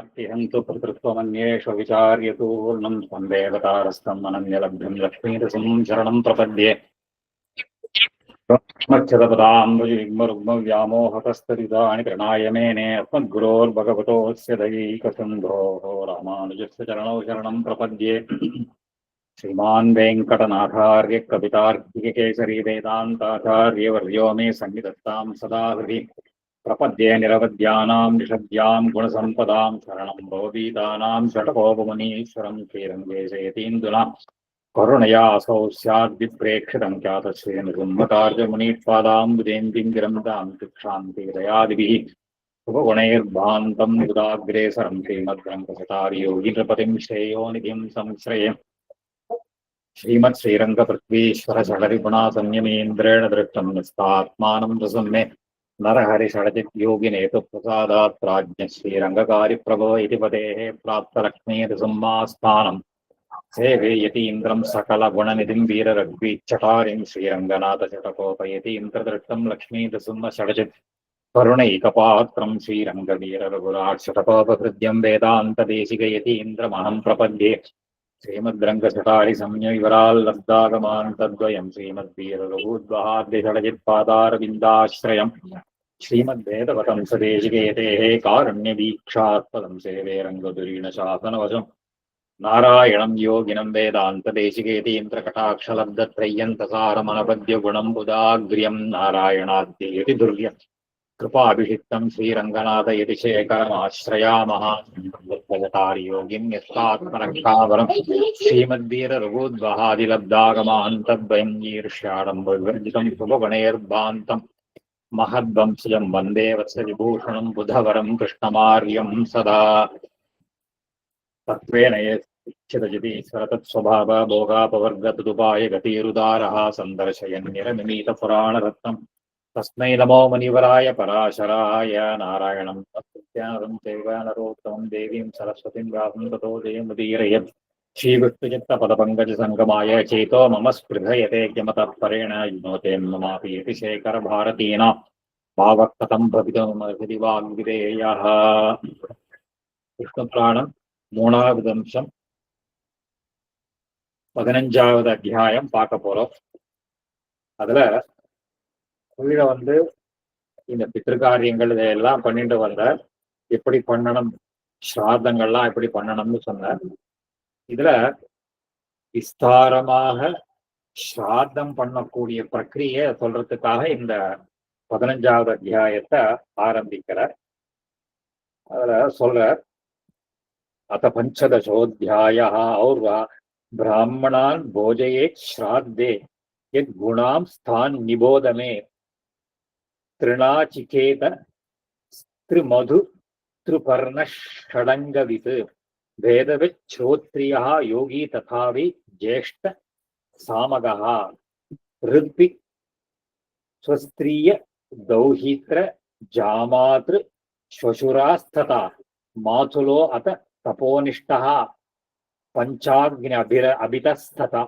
र्तिहन्तु कर्तृत्वमन्येषु विचार्यतु पूर्णं त्वं देवतारस्तम् अनन्यलभ्यं लक्ष्मीरसं शरणं प्रपद्ये मच्छदपदाम्बुजयुग्मरुग्मव्यामोहतस्तरितानि प्रणाय मेने अस्मद्गुरोर्भगवतोऽस्य दैकसिन्धोः रामानुजस्य चरणौ शरणं प्रपद्ये श्रीमान् वेङ्कटनाथार्य कवितार्किककेसरी वेदान्ताचार्यवर्यो मे सन्निधत्तां सदा हृदि प्रपद्ये निरवद्यानां निषद्यां गुणसम्पदां शरणं भवभीतानां षटकोपमुनीश्वरं श्रीरङ्गेशयतीन्दुना करुणया असौ स्याद्विप्रेक्षितं ख्यातश्रीनिर्गुम्भकार्यमुनीत्पादाम्बुजेन्दिं गिरन्तां शिक्षान्तिदयादिभिः शुभगुणैर्भान्तं गुदाग्रेसरं श्रीमद्रङ्गसतारियोगिनृपतिं श्रेयोनिधिं संश्रये श्रीमत्श्रीरङ्गपृथ्वीश्वरषडरिगुणासंयमेन्द्रेण दृष्टं निस्तात्मानं प्रसन्ने नरहरिषडजिद्योगिनेतु प्रसादात् प्राज्ञः श्रीरङ्गकारिप्रभव इति पतेः प्राप्तलक्ष्मीर्संमास्थानम् सेवे यतीन्द्रं सकलगुणनिधिं वीररघ्वीच्छटारिं श्रीरङ्गनाथशतकोपयतीन्द्रदृष्टं लक्ष्मीनृसिंहषडजित् करुणैकपात्रं श्रीरङ्गवीररघुराट्शतकोपहृद्यं वेदान्तदेशिकयतीन्द्रमहं प्रपद्ये श्रीमद्रङ्गसटारिसंयविवराल्लब्धागमान् तद्वयं श्रीमद्वीररघूद्वहाद्यषडजित्पादारविन्दाश्रयं श्रीमद्वेदवतंसदेशिकयतेः कारुण्यवीक्षात्पदं सेवे रङ्गधुरीणशासनवशम् नारायणं योगिनं वेदान्तदेशिकेतीन्द्रकटाक्षलब्धत्रय्यन्तसारमनपद्यगुणं बुधाग्र्यं नारायणाद्ययति दुर्यं कृपाभिषिक्तं श्रीरङ्गनाथयति शेखरमाश्रयामः योगिं यस्तात्मरक्षावरं श्रीमद्वीररघूद्वहादिलब्धागमान् तद्वयं ईर्ष्याडम्बविवर्जितं शुभगुणैर्भान्तं महद्वंशजं वन्दे वत्सविभूषणं बुधवरं कृष्णमार्यं सदा तत्त्वेन यच्छितजितीश्वर तत्स्वभाव भोगापवर्गतदुपाय गतिरुदारः सन्दर्शयन्निरमिमीतपुराणरत्नं तस्मै नमो मुनिवराय पराशराय नारायणं तत्त्वज्ञानं चैव नरोत्तमं देवीं सरस्वतीं व्यासं ततो जयमुदीरयत् श्रीविष्णुचित्तपदपङ्कजसङ्गमाय चेतो मम स्पृहयते किमतः परेण युनोते ममापि इति शेखरभारतीनां भावकथं भवितुमर्हति वाग्विदेयः விஷ்ணுபுராணம் 3வது அம்சம் 15வது அத்தியாயம் பார்க்க போறோம். அதுல கீழே இந்த பித்திருக்காரியங்கள் இதையெல்லாம் பண்ணிட்டு வந்த எப்படி பண்ணணும், ஸ்ராத்தங்கள்லாம் எப்படி பண்ணணும்னு சொன்னார். இதுல விஸ்தாரமாக ஸ்ராத்தம் பண்ணக்கூடிய பிரக்கிரியை சொல்றதுக்காக இந்த 15வது அத்தியாயத்தை ஆரம்பிக்கிறார். அதுல சொல்றார், अथ पंचदशोऽध्यायः और ब्राह्मणान् भोजयेत् श्राद्धे यद्गुणां स्थान् निबोध मे तृणाचिकेत त्रिमधु त्रिपर्ण षडङ्गवित् भेदवित् श्रोत्रियः योगी तथावि ज्येष्ठ सामगः ऋद्वि स्वस्त्रीय दौहित्र जामातृ श्वशुरास्तथा मातुलो अत तपोनिष्ठः पंचाग्नि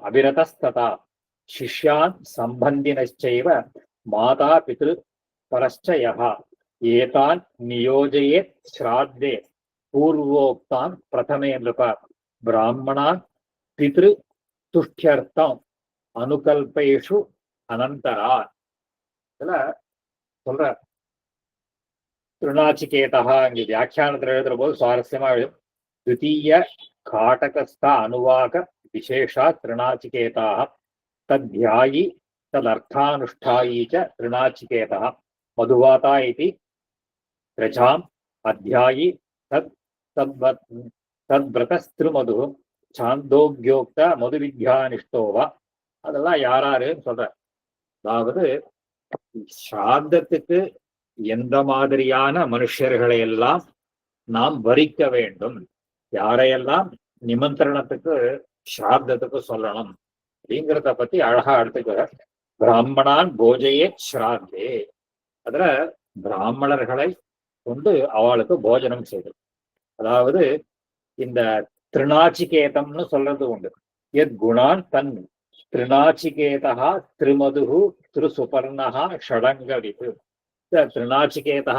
अभिरतस्तथा शिष्यान् संबन्धिनश्चैव माता पितृपरश्च यः एतान् नियोजयेत् श्राद्धे पूर्वोक्तान् प्रथमे नृप ब्राह्मणान् पितृतुष्ट्यर्थम् अनुकल्पेषु अनन्तरात् சொல்ற திருநாச்சிகேதः இங்க வியாக்கியானத்தில் எழுதுற போது சுவாரஸ்யமா எழுதும். द्वितीय काटकस्थ अनुवाक विशेषा तृणाचिकेताः तद्ध्यायी तदर्थानुष्ठायी च तृणाचिकेतः मधुवाता इति रजाम् अध्यायी तद्व्रतस्त्रुमधुः छान्दोग्योक्त मधुविद्यानिष्ठो वा. அதெல்லாம் யாராருன்னு சொல்ற. அதாவது ஸ்ராத்தத்துக்கு எந்த மாதிரியான மனுஷர்களை எல்லாம் நாம் வரிக்க வேண்டும், யாரையெல்லாம் நிமந்திரணத்துக்கு ஸ்ராத்தத்துக்கு சொல்லணும் அப்படிங்கிறத பத்தி அழகா எடுத்துக்கிற. பிராமணான் போஜையே ஸ்ராத்தே, அதுல பிராமணர்களை கொண்டு அவளுக்கு போஜனம் செய்தல். அதாவது இந்த திருநாச்சிகேதம்னு சொல்றது உண்டு. எத் குணான் தன் திருநாச்சிகேதா திருமதுகு திருசுபர்ணா ஷடங்கவித்து. திருநாச்சிகேதா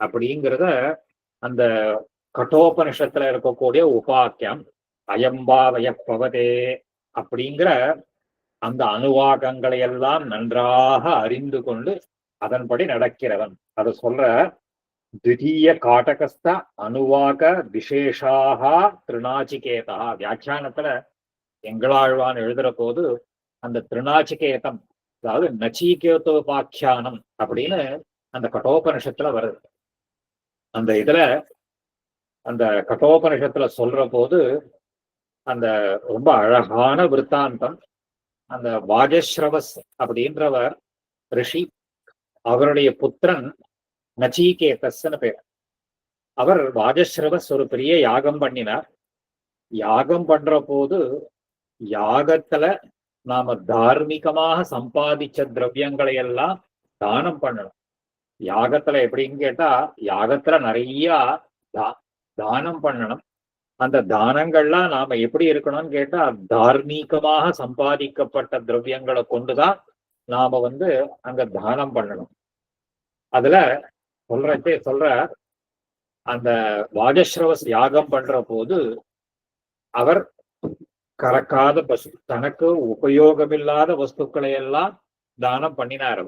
அப்படிங்கிறத அந்த கட்டோபனிஷத்துல இருக்கக்கூடிய உபாக்கியம் அயம்பாவயப்பவதே அப்படிங்கிற அந்த அணுவாகங்களை எல்லாம் நன்றாக அறிந்து கொண்டு அதன்படி நடக்கிறவன். அதை சொல்ற திடீய காட்டகஸ்த அணுவாக விசேஷாக திருநாச்சிகேதா. வியாக்கியானத்துல எங்களாழ்வான் எழுதுற போது அந்த திருநாச்சிகேதம், அதாவது நச்சிகேதோபாக்கியானம் அப்படின்னு அந்த கட்டோபனிஷத்துல வருது. அந்த இதுல அந்த கட்டோபனிஷத்துல சொல்ற போது அந்த ரொம்ப அழகான விற்த்தாந்தம். அந்த வாஜஸ்ரவஸ் அப்படின்றவர் ரிஷி, அவருடைய புத்திரன் நச்சிகேதஸ்ன்னு பேர். அவர் வாஜஸ்ரவஸ் ஒரு பெரிய யாகம் பண்ணினார். யாகம் பண்ற போது யாகத்துல நாம தார்மீகமாக சம்பாதிச்ச திரவியங்களை எல்லாம் தானம் பண்ணணும். யாகத்துல எப்படின்னு கேட்டா, யாகத்துல நிறைய தானம் பண்ணணும். அந்த தானங்கள்லாம் நாம எப்படி இருக்கணும்னு கேட்டா, தார்மீகமாக சம்பாதிக்கப்பட்ட திரவியங்களை கொண்டுதான் நாம அங்க தானம் பண்ணணும். அதுல சொல்ற அந்த வாஜஸ்ரவஸ் யாகம் பண்ற போது அவர் கறக்காத தனக்கு உபயோகமில்லாத வஸ்துக்களை எல்லாம் தானம் பண்ணினார்.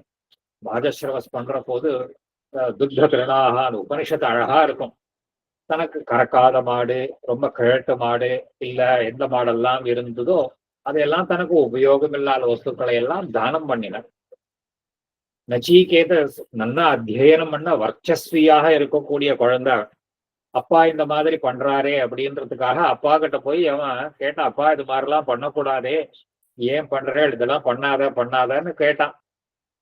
வாஜஸ்ரவஸ் பண்ற போது துக்த திருநாக, அந்த உபனிஷத்து அழகா இருக்கும். தனக்கு கறக்காத மாடு, ரொம்ப கிழட்டு மாடு, இல்ல எந்த மாடெல்லாம் இருந்ததோ அதையெல்லாம் தனக்கு உபயோகம் இல்லாத வஸ்துக்களை எல்லாம் தானம் பண்ணினார். நச்சிகேத நல்லா அத்தியனம் பண்ண வர்ச்சஸ்வியாக இருக்கக்கூடிய குழந்தை, அப்பா இந்த மாதிரி பண்றாரே அப்படின்றதுக்காக அப்பா கிட்ட போய் அவன் கேட்டான், அப்பா இது மாதிரிலாம் பண்ணக்கூடாதே, ஏன் பண்றேன், இதெல்லாம் பண்ணாதன்னு கேட்டான்.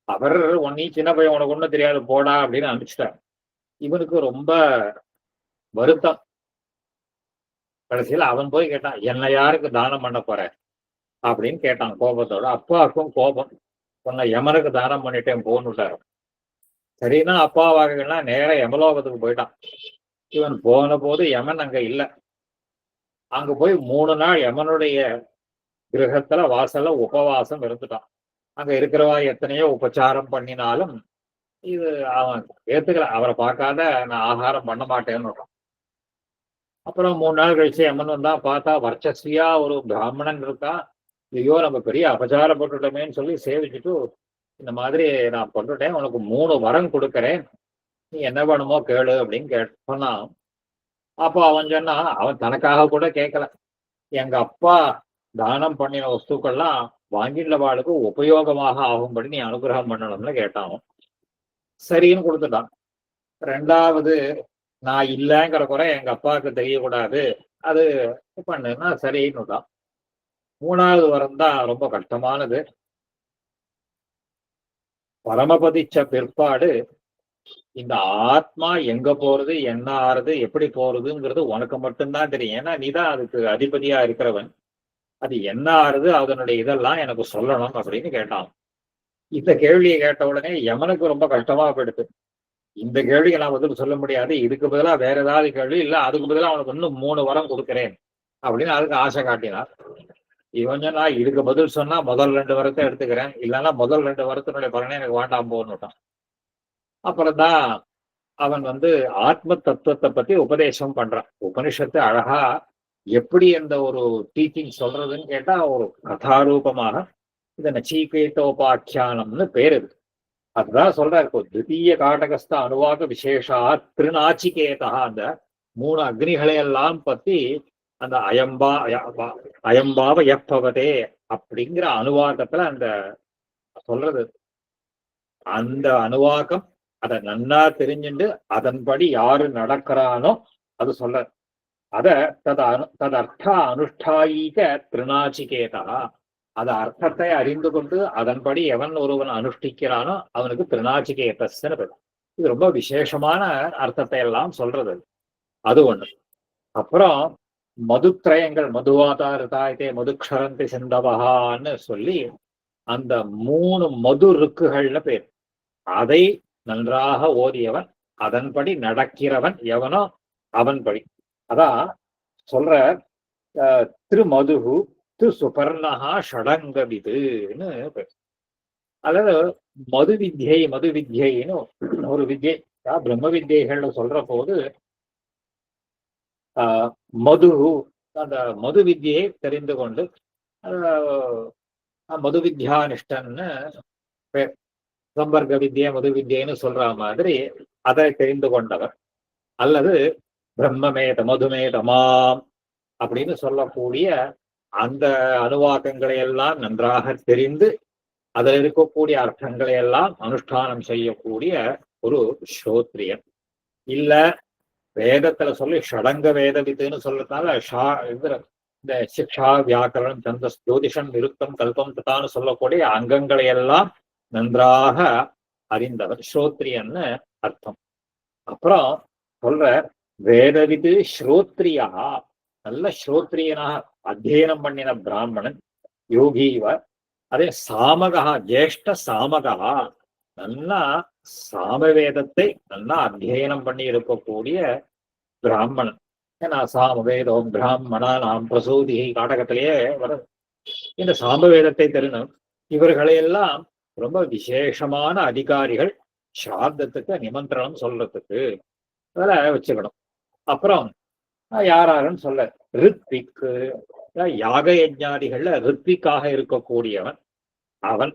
அவர் நீ சின்ன பையன், உனக்கு ஒன்றும் தெரியாது போடா அப்படின்னு அனுப்பிச்சிட்டார். இவனுக்கு ரொம்ப வருத்தம். கடைசியில் அவன் போய் கேட்டான், என்ன யாருக்கு தானம் பண்ண போற அப்படின்னு கேட்டான் கோபத்தோட. அப்பாவுக்கும் கோபம், உன்னை யமனுக்கு தானம் பண்ணிட்டேன் போன்னுட்டாரு. சரின்னா அப்பாவாகனா நேர யமலோகத்துக்கு போயிட்டான். இவன் போன போது யமன் அங்க இல்ல. அங்க போய் 3 நாள் யமனுடைய கிரகத்துல வாசல்ல உபவாசம் இருந்துட்டான். அங்க இருக்கிறவா எத்தனையோ உபச்சாரம் பண்ணினாலும் இது அவன் ஏத்துக்கல. அவரை பார்க்காத நான் ஆகாரம் பண்ண மாட்டேன்னு. அப்புறம் 3 நாள் கழிச்சு யமன் வந்தா, பார்த்தா வர்ச்சஸ்வியா ஒரு பிராமணன் இருக்கா. ஐயோ நம்ம பெரிய அபச்சாரப்பட்டுட்டோமேன்னு சொல்லி சேவிச்சுட்டு, இந்த மாதிரி நான் பண்ணிட்டேன், உனக்கு 3 வரம் கொடுக்கறேன், நீ என்ன வேணுமோ கேளு அப்படின்னு சொன்னான். அப்போ அவன் சொன்னா, அவன் தனக்காக கூட கேட்கல, எங்க அப்பா தானம் பண்ணின வஸ்துக்கள்லாம் வாங்கின்றவாளுக்கு உபயோகமாக ஆகும்படி நீ அனுகிரகம் பண்ணணும்னு கேட்டான். சரின்னு கொடுத்துட்டான். 2வது, நான் இல்லைங்கிற குறை எங்க அப்பாவுக்கு தெரியக்கூடாது, அது பண்ணுன்னா சரின்னு தான். 3வது வரம் தான் ரொம்ப கஷ்டமானது. பரமபதிச்ச பிற்பாடு இந்த ஆத்மா எங்க போறது, என்ன ஆறுது, எப்படி போறதுங்கிறது உனக்கு மட்டும்தான் தெரியும். ஏன்னா நீதான் அதுக்கு அதிபதியா இருக்கிறவன். அது என்ன ஆறுது, அதனுடைய இதெல்லாம் எனக்கு சொல்லணும் அப்படின்னு கேட்டான். இந்த கேள்வியை கேட்ட உடனே யமனுக்கு ரொம்ப கஷ்டமா போயிடுது. இந்த கேள்விக்கு நான் பதில் சொல்ல முடியாது, இதுக்கு பதிலா வேற ஏதாவது கேள்வி, இல்ல அதுக்கு பதிலா அவனுக்கு இன்னும் 3 வரம் கொடுக்குறேன் அப்படின்னு அதுக்கு ஆசை காட்டினார். இவன் சொன்னா, இதுக்கு பதில் சொன்னா முதல் 2 வரத்தை எடுத்துக்கிறேன், இல்லைன்னா முதல் 2 வரத்தினுடைய பலனே எனக்கு வேண்டாம் போன்னுட்டான். அப்புறம் தான் அவன் ஆத்ம தத்துவத்தை பத்தி உபதேசம் பண்றான். உபனிஷத்து அழகா எப்படி அந்த ஒரு டீச்சிங் சொல்றதுன்னு கேட்டா, ஒரு கதாரூபமாக இந்த நச்சிகேதோபாக்கியானம்னு பேர் இருக்கு. அதுதான் சொல்றாரு, திடீய காட்டகஸ்த அணுவாக விசேஷா திருநாச்சிகேதா. அந்த 3 அக்னிகளை எல்லாம் பத்தி அந்த அயம்பாவ எப்பவதே அப்படிங்கிற அணுவாக்கத்துல அந்த சொல்றது. அந்த அணுவாக்கம் அதை நன்னா தெரிஞ்சுட்டு அதன்படி யாரு நடக்கிறானோ அது சொல்ற. அத ததர்த்த அனுஷ்டாயிக திருநாச்சிகேதா. அது அர்த்தத்தை அறிந்து கொண்டு அதன்படி எவன் ஒருவன் அனுஷ்டிக்கிறானோ அவனுக்கு திருநாச்சிகேதஸ்ன்னு பேர். இது ரொம்ப விசேஷமான அர்த்தத்தை எல்லாம் சொல்றது. அது ஒண்ணு. அப்புறம் மதுத்திரயங்கள், மதுவாதாரதாயத்தே மதுக்ஷரந்தி சிந்தவகான்னு சொல்லி அந்த 3 மது ருக்குகள்னு பேர். அதை நன்றாக ஓதியவன், அதன்படி நடக்கிறவன் எவனோ அவன்படி. அதான் சொல்ற திருமதுகு திரு சுபர்ணகா ஷடங்கவிதுன்னு பேர். அதாவது மது வித்யைன்னு ஒரு வித்யை, பிரம்ம வித்யைகள்ல சொல்ற போது மது, அந்த மது வித்தியை தெரிந்து கொண்டு மது வித்யானிஷ்டன்னு பேர். சம்பர்க்க வித்யை மது வித்யன்னு சொல்ற மாதிரி அதை தெரிந்து கொண்டவர். அல்லது பிரம்மமேத மதுமேதமாம் அப்படின்னு சொல்லக்கூடிய அந்த அணுவாக்கங்களை எல்லாம் நன்றாக தெரிந்து அதில் இருக்கக்கூடிய அர்த்தங்களை எல்லாம் அனுஷ்டானம் செய்யக்கூடிய ஒரு ஸ்ரோத்ரியன். இல்ல வேதத்துல சொல்லி ஷடங்க வேத வித்துன்னு சொல்றதுனால இந்த சிக்ஷா வியாக்கரணம் சந்தஸ் ஜோதிஷம் நிருத்தம் கல்பம் தத்தான்னு சொல்லக்கூடிய அங்கங்களை எல்லாம் நன்றாக அறிந்தவர் ஸ்ரோத்ரியன்னு அர்த்தம். அப்புறம் சொல்ற வேதவிது ஸ்ரோத்ரியா, நல்ல ஸ்ரோத்ரியனாக அத்தியனம் பண்ணின பிராமணன் யோகீவ. அதே சாமகா, ஜேஷ்ட சாமகா, நல்லா சாமவேதத்தை நல்லா அத்தியனம் பண்ணி இருக்கக்கூடிய பிராமணன். ஏன்னா சாமவேதம் பிராமணா நாம் பிரசூதி காட்டகத்திலேயே வர இந்த சாமவேதத்தை தெரியும். இவர்களையெல்லாம் ரொம்ப விசேஷமான அதிகாரிகள் ஸ்ராத்தத்துக்கு நிமந்திரணம் சொல்றதுக்கு அதில் வச்சுக்கணும். அப்புறம் யாருன்னு சொல்ல ரித்விக்கு, யாக யஜ்ஞாதிகள்ல ரித்விக்காக இருக்கக்கூடியவன் அவன்.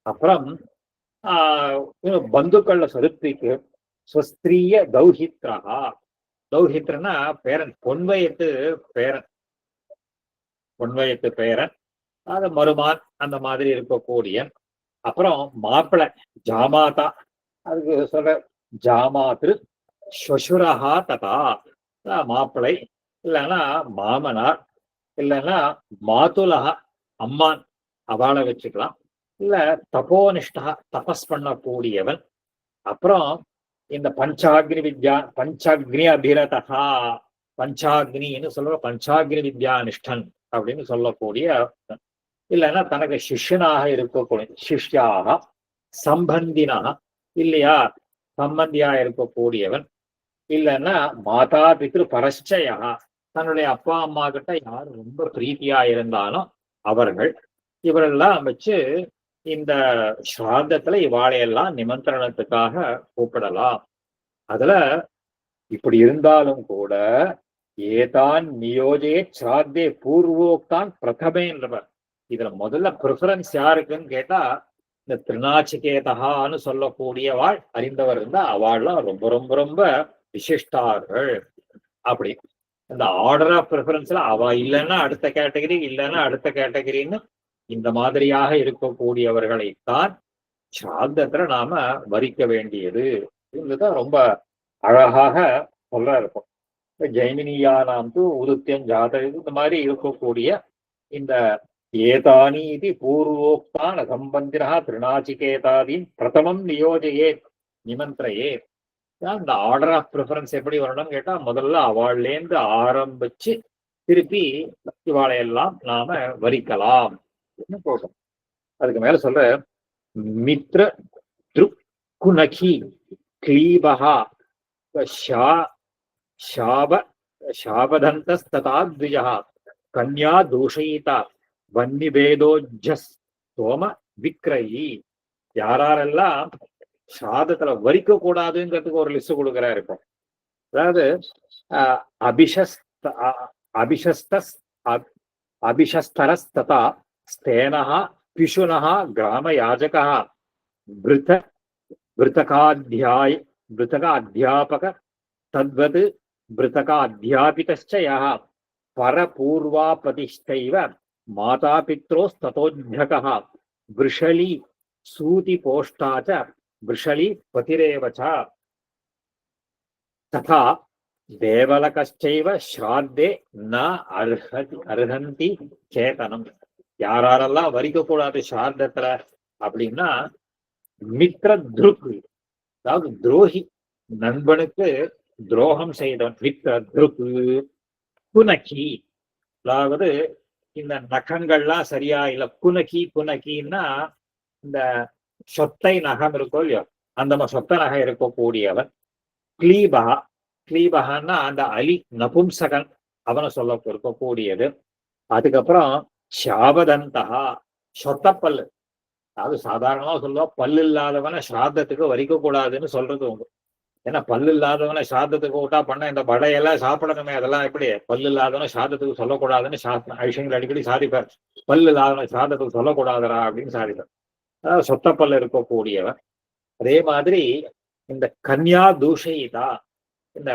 அப்புறம் பந்துக்கள்ல ரித்விக்கு ஸ்வஸ்திரிய தௌஹித்ரா, தௌஹித்ரனா பேரன், பொன்வயத்து பேரன், பொன்வயத்து பேரன், அது மருமான் அந்த மாதிரி இருக்கக்கூடிய. அப்புறம் மாப்பிள்ளை ஜாமாதா, அதுக்கு சொல்ற ஜாமாத்ரு ஸ்வசுரஹா ததா, மாப்பிள்ளை இல்லைன்னா மாமனார் இல்லைன்னா மாதுலகா அம்மான் அவளை வச்சுக்கலாம். இல்ல தபோனிஷ்டா தபஸ் பண்ணக்கூடியவன். அப்புறம் இந்த பஞ்சாக்னி வித்யா பஞ்சாக்னி அபிரதா, பஞ்சாக்னின்னு சொல்ற பஞ்சாக்னி வித்யானிஷ்டன் அப்படின்னு சொல்லக்கூடிய. இல்லைன்னா தனக்கு சிஷ்யனாக இருக்கக்கூடிய சிஷ்யாக சம்பந்தினா, இல்லையா சம்பந்தியா இருக்கக்கூடியவன். இல்லைன்னா மாதா பித்ரு பரஸ்சயா, தன்னுடைய அப்பா அம்மா கிட்ட யார் ரொம்ப பிரீத்தியா இருந்தாலும் அவர்கள். இவரெல்லாம் வச்சு இந்த ஸ்ராத்தத்துல இவாளையெல்லாம் நிமந்திரணத்துக்காக கூப்பிடலாம். அதுல இப்படி இருந்தாலும் கூட ஏதான் நியோஜே ஸ்ராத்தே பூர்வோக்தான் பிரதமேன்றவர். இதுல முதல்ல ப்ரிஃபரன்ஸ் யாருக்குன்னு கேட்டா இந்த திருநாச்சிகேதகான்னு சொல்லக்கூடியவாள் அறிந்தவர் இருந்தா அவள்லாம் ரொம்ப ரொம்ப ரொம்ப விசிஷ்டார்கள். அப்படி இந்த ஆர்டர் ஆஃப் ப்ரிஃபரன்ஸ்ல அவ இல்லைன்னா அடுத்த கேட்டகரி, இல்லைன்னா அடுத்த கேட்டகரின்னு இந்த மாதிரியாக இருக்கக்கூடியவர்களைத்தான் ஸ்ராத்தத்துல நாம வரிக்க வேண்டியது. இதுதான் ரொம்ப அழகாக சொல்ல இருக்கும். ஜெய்மினியா நாம் தூ உதுத்தியம் ஜாத, இந்த மாதிரி இருக்கக்கூடிய இந்த ஏதானி இது பூர்வோக்தான் சம்பந்தினா திருநாச்சிகேதாதீன் பிரதமம் நியோஜையே நிமந்திரையே. இந்த ஆர்டர் ஆஃப் ப்ரிஃபரன்ஸ் எப்படி வரணும்னு கேட்டா முதல்ல அவள்லேருந்து ஆரம்பிச்சு திருப்பி இவாளையெல்லாம் நாம வரிக்கலாம் போட்டோம். அதுக்கு மேல சொல்ற மித்ர திருக்குனகி கிளீபகா சாபதந்தஸ்ததாத்விஜா கன்யா தூஷயிதா வன்னிபேதோஜஸ் சோம விக்ரயி. யாரெல்லாம் சாதத்துல வரிக்க கூடாதுங்கிறதுக்கு ஒரு லிஸ்ட் கொடுக்குறாரு இப்போ. அதாவது அபிஷஸ்தரஸ்ததா ஸ்தேனஹா பிஷுனஹா கிராமயாஜகா விருத்தகாத்தியாபக தத்வது விருத்தகாத்தியாபிதச்ச யஹ பரபூர்வாபதிஷ்டைவ மாதாபித்ரோஸ்ததோத்யகः விருஷலி சூதிபோஷ்டா ச விருஷலி பதிரேவ ச ததா தேவலகச்சைவ ஸ்ராத்தே ந அர்ஹந்தி சேதனம். யாரெல்லாம் வரிக்க கூடாது ஸ்ராத்தத்துல அப்படின்னா மித்ர துருக்கு, அதாவது துரோகி, நண்பனுக்கு துரோகம் செய்தவன் மித்ர துருக்கு. குனகி, அதாவது இந்த நகங்கள்லாம் சரியா இல்ல, குனகி குனகின்னா இந்த சொத்தை நகம் இருக்கோ இல்லையோ அந்த சொத்த நகை இருக்கக்கூடியவன். கிளீபகா, கிளீபகான்னா அந்த அலி நபும்சகன் அவனை சொல்ல இருக்கக்கூடியது. அதுக்கப்புறம் சாபதந்தகா, சொத்தப்பல்லு, அதாவது சாதாரணமா சொல்லுவா பல்லு இல்லாதவனை ஸ்ராத்தத்துக்கு வரிக்க கூடாதுன்னு சொல்றது உங்க. ஏன்னா பல்லு இல்லாதவனை சாதத்துக்கு விட்டா பண்ண இந்த வடையெல்லாம் சாப்பிடணுமே, அதெல்லாம் எப்படி பல்லு இல்லாதவனை சாதத்துக்கு சொல்லக்கூடாதுன்னு ஐஷங்கள் அடிக்கடி சாதிப்பார். பல்லு இல்லாதவனை சாதத்துக்கு சொல்லக்கூடாதுரா அப்படின்னு சாதிப்பார். அதாவது சொத்த பல்லு இருக்கக்கூடியவன். அதே மாதிரி இந்த கன்யா தூஷயிதா, இந்த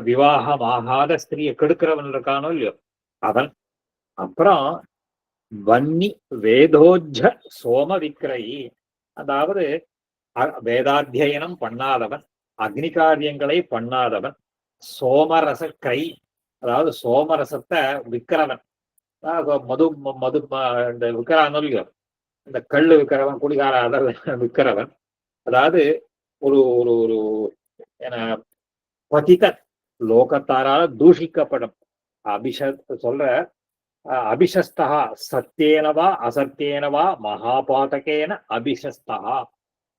விவாகம் ஆகாத ஸ்திரியை கெடுக்கிறவன் இருக்கானோ இல்லையோ அவன். அப்புறம் வன்னி வேதோஜ சோம விக்கிரயி, அதாவது வேதாத்தியனம் பண்ணாதவன், அக்னி காரியங்களை பண்ணாதவன், சோமரச கை, அதாவது சோமரசத்தை விற்கிறவன், மது மது இந்த விற்கிறானோ இல்லையோ இந்த கள்ளு விற்கிறவன், குடிகார அதெல்லாம் விற்கிறவன், அதாவது ஒரு ஒரு ஒரு பதித லோகத்தாரால தூஷிக்கப்படும் சொல்ற அபிஷஸ்தா சத்தியேனவா அசத்தியேனவா மகாபாதகேன அபிஷஸ்தா,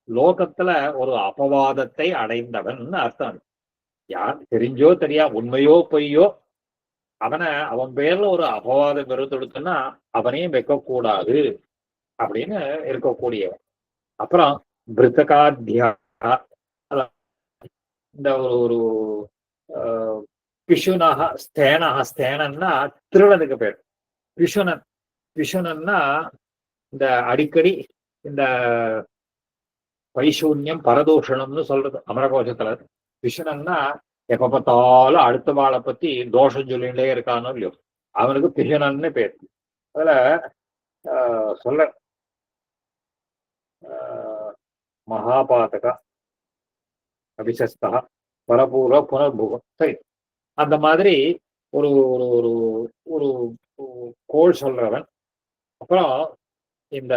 லோகத்துல ஒரு அபவாதத்தை அடைந்தவன் அர்த்தம். யார் தெரிஞ்சோ தெரியா உண்மையோ பொய்யோ அவன் பேர்ல ஒரு அபவாதம் பெருத்தெடுத்துன்னா அவனையும் வைக்கக்கூடாது அப்படின்னு இருக்கக்கூடியவன். அப்புறம் பிருத்தகாத்தியா, இந்த ஒரு பிஷுனக ஸ்தேனக, ஸ்தேனன்னா திருடனுக்கு பேர். பிஷுனன்னா இந்த அடிக்கடி இந்த பைசூன்யம் பரதூஷணம்னு சொல்றது அமரகோஷத்துல. பிஷுனன்னா எப்ப பார்த்தாலும் அடுத்த வாழை பத்தி தோஷம் சொல்லிட்டே இருக்கானோ இல்லையோ அவனுக்கு பிஷுனன்னு பேர். அதுல சொல்ல மகாபாதக அபிஷஸ்தா பரபூர்வ புனர்பூகம், சரி அந்த மாதிரி ஒரு ஒரு ஒரு ஒரு கோள் சொல்றவன். அப்புறம் இந்த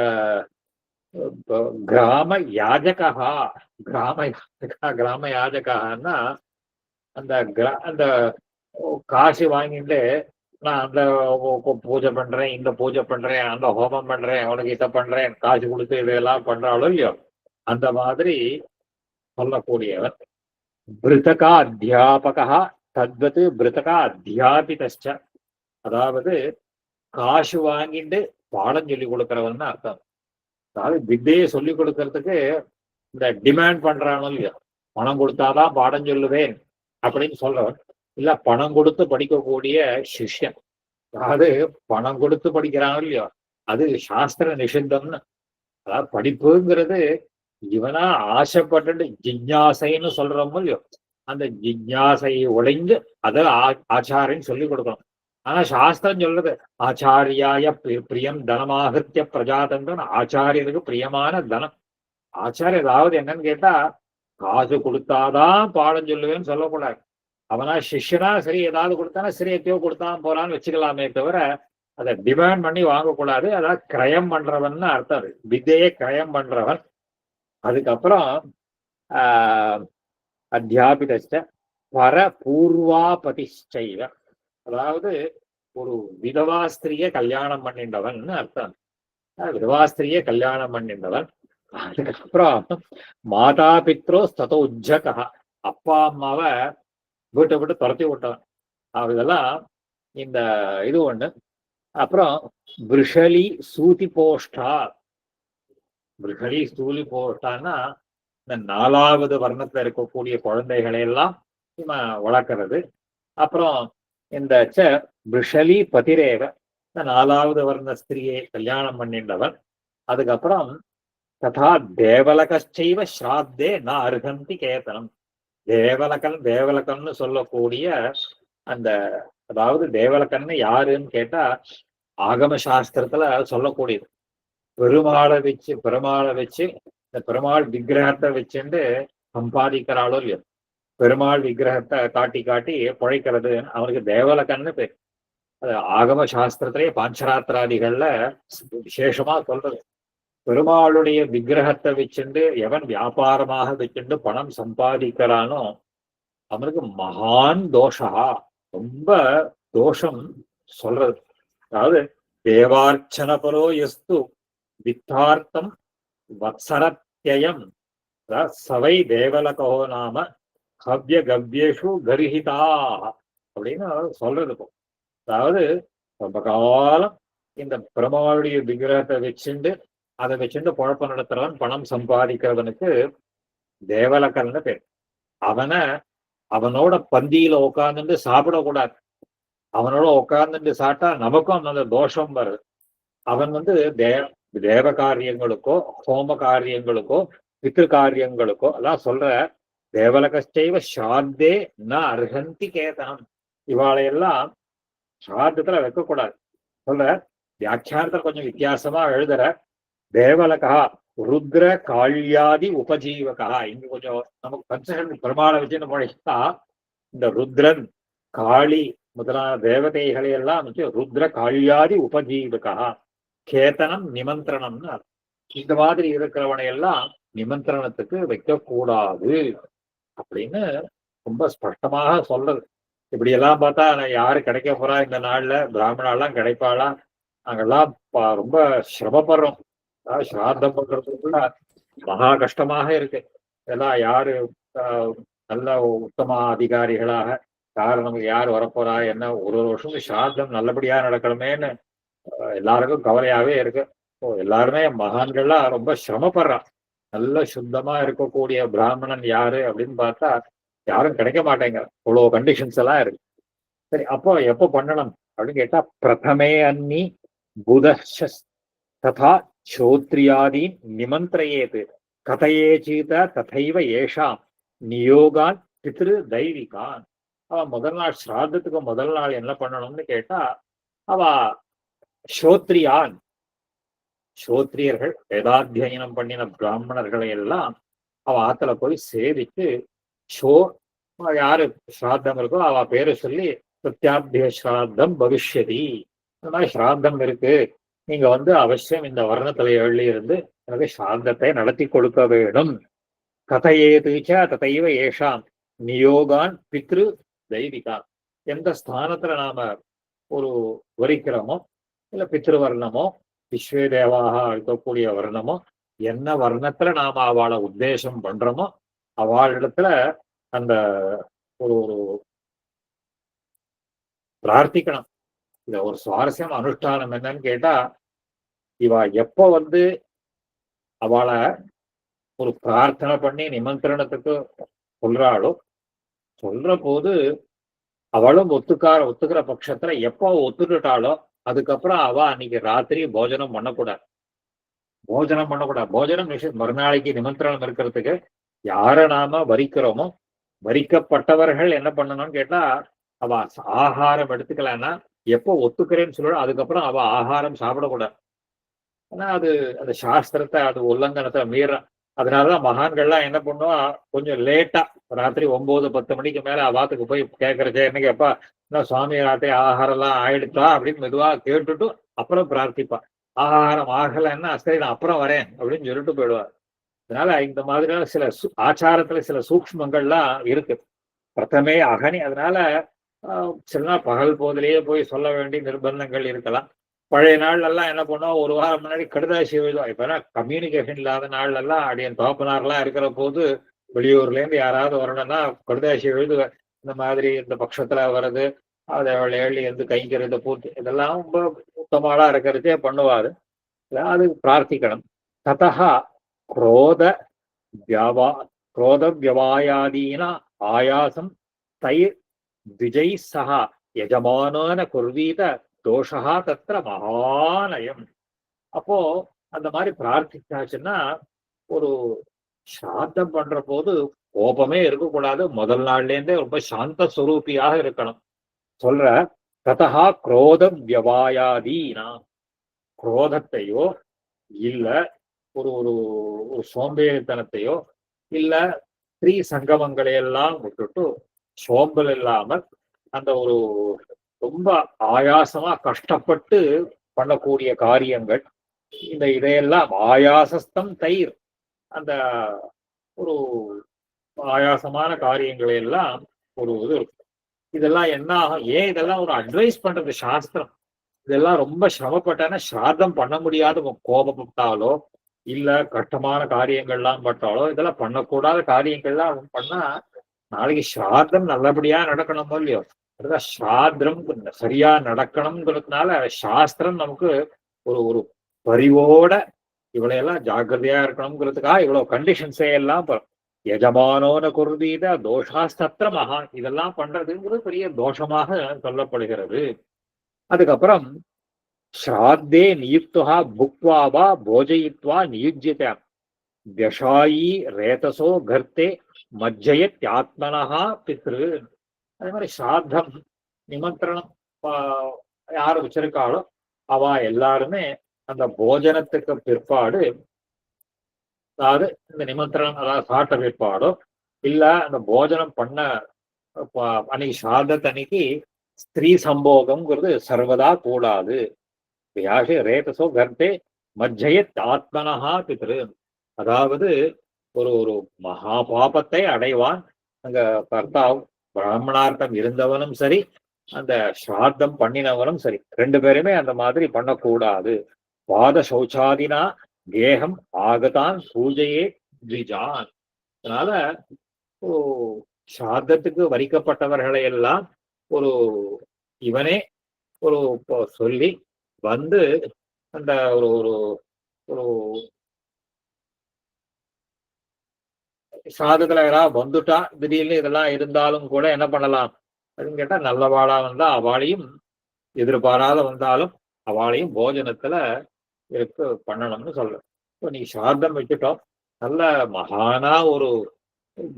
கிராம யாஜகா, கிராம யாஜகான்னா அந்த அந்த காசு வாங்கிட்டு நான் அந்த பூஜை பண்றேன், இந்த பூஜை பண்றேன், அந்த ஹோமம் பண்றேன், அவனுக்கு இதை பண்றேன், காசு கொடுத்து இதெல்லாம் பண்றாளோ இல்லையோ அந்த மாதிரி சொல்லக்கூடியவன். பிருத்தகா அத்தியாபகா தத்வத்து பிருத்தகா அத்தியாபிதச்ச, அதாவது காசு வாங்கிட்டு பாடம் சொல்லி கொடுக்கறவன் அர்த்தம். அதாவது வித்தையை சொல்லி கொடுக்கறதுக்கு இந்த டிமாண்ட் பண்றானோ இல்லையோ, பணம் கொடுத்தாதான் பாடம் சொல்லுவேன் அப்படின்னு சொல்றவன். இல்ல பணம் கொடுத்து படிக்கக்கூடிய சிஷ்யன், அதாவது பணம் கொடுத்து படிக்கிறானோ இல்லையோ அது சாஸ்திர நிஷித்தம்னு. அதாவது படிப்புங்கிறது இவனா ஆசைப்பட்டு ஜிஞ்ஞாசைன்னு சொல்றோமோ இல்லையோ அந்த ஜிஞ்ஞாசையை உடைஞ்சு அதை ஆச்சாரியன்னு சொல்லி கொடுக்கணும். ஆனா சாஸ்திரம் சொல்றது ஆச்சாரியாய பிரியம் தனமாகிருத்திய பிரஜாதந்திரன், ஆச்சாரியனுக்கு பிரியமான தனம். ஆச்சாரிய அதாவது என்னன்னு கேட்டா காசு கொடுத்தாதான் பாடம் சொல்லுவேன்னு சொல்லக்கூடாது. அவனா சிஷ்யனா சரி ஏதாவது கொடுத்தானா சரி எத்தையோ கொடுத்தான் போறான்னு வச்சுக்கலாமே தவிர அதை டிமாண்ட் பண்ணி வாங்கக்கூடாது. அதாவது கிரயம் பண்றவன் அர்த்தம், வித்தையை கிரயம் பண்றவன். அதுக்கப்புறம் அத்தியாபித பரபூர்வாபதிச்சைவ, அதாவது ஒரு விதவாஸ்திரிய கல்யாணம் பண்ணின்றவன் அர்த்தம். விதவாஸ்திரிய கல்யாணம் பண்ணின்றவன். அதுக்கப்புறம் மாதா பித்ரோ ஸ்தத உஜ்ஜக, அப்பா அம்மாவை வீட்டை விட்டு துரத்தி விட்டவன். இதெல்லாம் இந்த இது ஒண்ணு. அப்புறம் பிருஷலி சூதி போஷ்டா, பிருஷலி சூலி போஷ்டான்னா இந்த 4வது வர்ணத்துல இருக்கக்கூடிய குழந்தைகளை எல்லாம் வளர்க்கறது. அப்புறம் இந்த பிருஷலி பதிரேவ, இந்த 4வது வர்ண ஸ்திரியை கல்யாணம் பண்ணின்றவன். அதுக்கப்புறம் ததா தேவலகச்சைவ ஸ்ராத்தே ந அருகந்தி கேதனம், தேவலக்கன்னு சொல்லக்கூடிய அந்த, அதாவது தேவலக்கன்னு யாருன்னு கேட்டா ஆகம சாஸ்திரத்துல சொல்லக்கூடியது. பெருமாளை வச்சு இந்த பெருமாள் விக்கிரகத்தை வச்சுட்டு சம்பாதிக்கிறாளோ இல்லையோ, பெருமாள் விக்கிரகத்தை காட்டி காட்டி பிழைக்கிறது அவனுக்கு தேவலக்கன்னு பேர். அது ஆகம சாஸ்திரத்திலே பாஞ்சராத்திராதிகள்ல விசேஷமா சொல்றது. பெருமாளுடைய விக்கிரகத்தை வச்சுண்டு எவன் வியாபாரமாக வச்சுண்டு பணம் சம்பாதிக்கிறானோ அவனுக்கு மகான் தோஷா, ரொம்ப தோஷம் சொல்றது. அதாவது தேவார்ச்சன பரோ எஸ்து வித்தார்த்தம் வத்சரத்யயம் சவை தேவலகோ நாம கவ்ய கவ்யேஷு கரிஹிதா அப்படின்னு சொல்றது. அதாவது ரொம்ப காலம் இந்த பெருமாளுடைய விக்கிரகத்தை வச்சுண்டு அதை வச்சுட்டு குழப்பம் நடத்துறவன் பணம் சம்பாதிக்கிறவனுக்கு தேவலக்கன்னு பேர். அவனோட பந்தியில உட்கார்ந்துட்டு சாப்பிடக்கூடாது. அவனோட உட்கார்ந்துட்டு சாப்பிட்டா நமக்கும் அந்த தோஷம் வருது. அவன் தேவ காரியங்களுக்கோ ஹோம காரியங்களுக்கோ பித்ரு காரியங்களுக்கோ எல்லாம் சொல்ற தேவலகச்சைவ ஸ்ராத்தே ந அர்ஹந்தி கேதனம். இவாளையெல்லாம் ஸ்ராத்தத்துல வைக்கக்கூடாது சொல்ற. வியாக்கியானத்துல கொஞ்சம் வித்தியாசமா எழுதுற. தேவலகா ருத்ர காளியாதி உபஜீவகா. இங்க கொஞ்சம் நமக்கு கன்செஷன் பெருமாள வச்சுன்னு போனா இந்த ருத்ரன் காளி முதலான தேவதைகளை எல்லாம் ருத்ர காளியாதி உபஜீவகா கேதனம் நிமந்திரணம்னு. இந்த மாதிரி இருக்கிறவனை எல்லாம் நிமந்திரணத்துக்கு வைக்கக்கூடாது அப்படின்னு ரொம்ப ஸ்பஷ்டமாக சொல்றது. இப்படி எல்லாம் பார்த்தா யாரு கிடைக்க போறா இந்த நாள்ல? பிராமணாலாம் கிடைப்பாளா? நாங்கெல்லாம் ரொம்ப சிரமப்படுறோம். ஸ்ராத்தம் பண்றதுக்குள்ள மகா கஷ்டமாக இருக்கு. இதெல்லாம் யாரு நல்ல உத்தம அதிகாரிகளாக யாரு நமக்கு யார் வரப்போறா என்ன? ஒரு வருஷம் ஸ்ராத்தம் நல்லபடியா நடக்கணுமேன்னு எல்லாருக்கும் கவலையாவே இருக்கு. எல்லாருமே மகான்கள்லாம் ரொம்ப சிரமப்படுறான். நல்ல சுத்தமா இருக்கக்கூடிய பிராமணன் யாரு அப்படின்னு பார்த்தா யாரும் கிடைக்க மாட்டேங்கிற இவ்வளவு கண்டிஷன்ஸ் எல்லாம் இருக்கு. சரி, அப்போ எப்போ பண்ணணும் அப்படின்னு கேட்டா பிரதமே அன்னி புதஷ ததா சோத்ரியாதீன் நிமந்திரயேது கதையேச்சீத ததைவ ஏஷாம் நியோகான் பித்ரு தெய்வீகான். அவன் முதல் நாள் ஸ்ராத்தத்துக்கு முதல் நாள் என்ன பண்ணணும்னு கேட்டா அவ ஸ்ரோத்ரியான் ஸ்ரோத்ரியர்கள் வேதாத்தியனம் பண்ணின பிராமணர்களை எல்லாம் அவ ஆத்துல போய் சேவித்து யாரு ஸ்ராத்தம் இருக்கோ அவ பேரை சொல்லி பிரத்யாபிய ஸ்ராத்தம் பவிஷ்யதி, இந்த மாதிரி ஸ்ராத்தம் இருக்கு, நீங்க அவசியம் இந்த வர்ணத்துல எழுதி இருந்து எனக்கு ஸ்ராத்தத்தை நடத்தி கொடுக்க வேணும். கதையேதுச்ச ததைவ ஏஷாம் நியோகான் பித்ரு தெய்விகான். எந்த ஸ்தானத்துல நாம ஒரு வரிக்கிறோமோ இல்ல பித்ருவர்ணமோ விஸ்வே தேவாக இருக்கக்கூடிய வர்ணமோ என்ன வர்ணத்துல நாம அவளை உத்தேசம் பண்றோமோ அவளிடத்துல அந்த ஒரு பிரார்த்திக்கணும். இத ஒரு சுவாரஸ்யம் அனுஷ்டானம் என்னன்னு கேட்டா, இவ எப்போ அவளை ஒரு பிரார்த்தனை பண்ணி நிமந்திரணத்துக்கு சொல்றாளோ சொல்ற போது அவளும் ஒத்துக்கிற பட்சத்துல எப்போ ஒத்துக்கிட்டாலோ அதுக்கப்புறம் அவ அன்னைக்கு ராத்திரி போஜனம் பண்ணக்கூடாது. போஜனம் மறுநாளைக்கு நிமந்திரணம் இருக்கிறதுக்கு யார நாம வரிக்கிறோமோ வரிக்கப்பட்டவர்கள் என்ன பண்ணணும்னு கேட்டா அவ ஆகாரம் எடுத்துக்கலன்னா எப்போ ஒத்துக்கிறேன்னு சொல்ல அதுக்கப்புறம் அவ ஆகாரம் சாப்பிடக்கூடாது. ஆனா அது அந்த சாஸ்திரத்தை அது உல்லங்கனத்தை மீற. அதனாலதான் மகான்கள்லாம் என்ன பண்ணுவா கொஞ்சம் லேட்டா ராத்திரி 9-10 மணிக்கு மேல அவாத்துக்கு போய் கேட்கறச்சே என்ன கேட்பா, இன்னும் சுவாமி ராத்திரி ஆகாரம் எல்லாம் ஆயிடுச்சா அப்படின்னு மெதுவா கேட்டுட்டு அப்புறம் பிரார்த்திப்பா. ஆகாரம் ஆகலைன்னா சரி நான் அப்புறம் வரேன் அப்படின்னு சொல்லிட்டு போயிடுவார். அதனால இந்த மாதிரியான சில ஆச்சாரத்துல சில சூக்ஷ்மங்கள்லாம் இருக்கு. பிரதமே அகனி. அதனால சில நாள் பகல் போதிலேயே போய் சொல்ல வேண்டிய நிர்பந்தங்கள் இருக்கலாம். பழைய நாள்ல எல்லாம் என்ன பண்ணுவோம், ஒரு வாரம் முன்னாடி கடுதாசி எழுதுவோம். இப்ப கம்யூனிகேஷன் இல்லாத நாள்ல எல்லாம் அடியன் தோப்பனார்லாம் இருக்கிற போது வெளியூர்ல இருந்து யாராவது வரணும்னா கடுதாசி எழுதுவேன். இந்த மாதிரி இந்த பட்சத்துல வர்றது அதை எழுதி கைங்கிறது பூத்து இதெல்லாம் ரொம்ப உத்தமாளா இருக்கிறதே பண்ணுவாரு. அது பிரார்த்திக்கணும். ததா குரோத வியவாயாதீனா ஆயாசம் தைர் விஜய் சகா யஜமான குர்வீத தோஷா தத்திர மகாலயம். அப்போ அந்த மாதிரி பிரார்த்திச்சாச்சுன்னா ஒரு சாந்தம் பண்ற போது கோபமே இருக்கக்கூடாது. முதல் நாள்ல இருந்தே ரொம்ப சாந்த ஸ்வரூபியாக இருக்கணும். சொல்ற ததா குரோதம் வியவாயாதீனா, குரோதத்தையோ இல்ல ஒரு ஒரு ஒரு சோம்பேறித்தனத்தையோ இல்ல ஸ்ரீ சங்கமங்களை எல்லாம் விட்டுட்டு சோம்பல் இல்லாமல் அந்த ஒரு ரொம்ப ஆயாசமா கஷ்டப்பட்டு பண்ணக்கூடிய காரியங்கள் இதையெல்லாம் ஆயாசஸ்தம் தயிர் அந்த ஒரு ஆயாசமான காரியங்களை எல்லாம் ஒரு இது இருக்கு. இதெல்லாம் என்ன ஆகும், ஏன் இதெல்லாம் ஒரு அட்வைஸ் பண்றது சாஸ்திரம். இதெல்லாம் ரொம்ப சிரமப்பட்டான ஸ்ராத்தம் பண்ண முடியாத கோபப்பட்டாலோ இல்ல கஷ்டமான காரியங்கள்லாம் பட்டாலோ இதெல்லாம் பண்ணக்கூடாத காரியங்கள்லாம் பண்ணா நாளைக்கு ஸ்ராத்தம் நல்லபடியா நடக்கணுமோ இல்லையோ. அதுதான் ஸ்ராத்திரம் சரியா நடக்கணுங்கிறதுனால சாஸ்திரம் நமக்கு ஒரு ஒரு பரிவோட இவ்வளையெல்லாம் ஜாக்கிரதையா இருக்கணுங்கிறதுக்காக இவ்வளவு கண்டிஷன்ஸே எல்லாம் எஜமானோன குருதீத தோஷாஸ்தத்திர மகா, இதெல்லாம் பண்றதுங்கிறது பெரிய தோஷமாக சொல்லப்படுகிறது. அதுக்கப்புறம் ஸ்ராத்தே நியுக்தா புக்வாவா போஜயித்வா நியுஜ்யத வியஷாயி ரேதசோ கர்த்தே மஜ்ஜயத்யாத்மனஹா பித்ரு. அதே மாதிரி ஸ்ராத்தம் நிமந்திரணம் யார் வச்சிருக்காளோ அவ எல்லாருமே அந்த போஜனத்துக்கு பிற்பாடு, அதாவது இந்த நிமந்திரணம் அதாவது சாட்ட பிற்பாடோ இல்ல அந்த போஜனம் பண்ண அன்னைக்கு ஸ்ராத்தன்னைக்கு ஸ்திரீ சம்போகம்ங்கிறது சர்வதா கூடாது. யாஷே ரேதசோ கர்ப்பே மஜ்ஜயத் ஆத்மனஹா பித்ரு. அதாவது ஒரு ஒரு மகா பாபத்தை அடைவான். அங்க கர்த்தா பிராமணார்த்தம் இருந்தவனும் சரி, அந்த ஸ்ராத்தம் பண்ணினவனும் சரி, ரெண்டு பேருமே அந்த மாதிரி பண்ணக்கூடாது. பாத சௌச்சாதினா கேகம் ஆகத்தான் பூஜையே த்விஜான். அதனால ஸ்ராத்தத்துக்கு வரிக்கப்பட்டவர்களை எல்லாம் ஒரு இவனே ஒரு சொல்லி வந்து அந்த ஒரு ஒரு ஒரு சாதத்துல யாராவது வந்துட்டா திடீர்னு இதெல்லாம் இருந்தாலும் கூட என்ன பண்ணலாம் அப்படின்னு கேட்டா, நல்லவாளா வந்தா அவளையும், எதிர்பாராத வந்தாலும் அவளையும் போஜனத்துல இருக்க பண்ணணும்னு சொல்றேன். இப்போ நீ சார்த்தம் வச்சுட்டோம், நல்ல மகானா ஒரு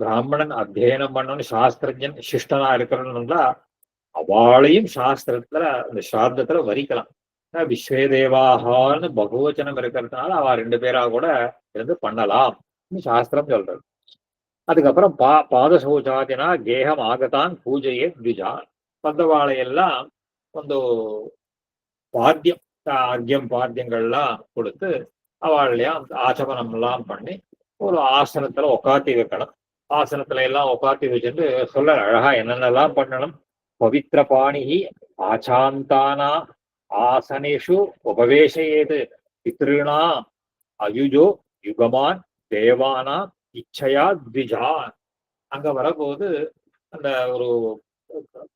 பிராமணன் அத்தியனம் பண்ணணும், சாஸ்திரஜன் சிஷ்டனா இருக்கிறன்னு அவளையும் சாஸ்திரத்துல அந்த சார்த்தத்துல வரிக்கலாம். விஸ்வேதேவாகான்னு பகுவச்சனம் இருக்கிறதுனால அவ ரெண்டு பேரா கூட இருந்து பண்ணலாம் சாஸ்திரம் சொல்றது. அதுக்கப்புறம் பாத சௌச்சாதினா கேகம் ஆகத்தான் பூஜையே த்விஜா. வந்தவாளையெல்லாம் கொஞ்சம் பாத்தியம் அர்க்கியம் பாத்தியங்கள்லாம் கொடுத்து அவளையும் ஆச்சமனம் எல்லாம் பண்ணி ஒரு ஆசனத்துல உக்காத்தி வைக்கணும். ஆசனத்துல எல்லாம் உக்காத்தி வச்சுட்டு சொல்ல அழகா என்னென்னலாம் பண்ணணும். பவித்திர பாணிகி ஆச்சாந்தானா ஆசனேஷு உபவேசையேது பித்ருணா அயுஜோ யுகமான் தேவானா இச்சையா த்விஜான். அங்க வரும்போது அந்த ஒரு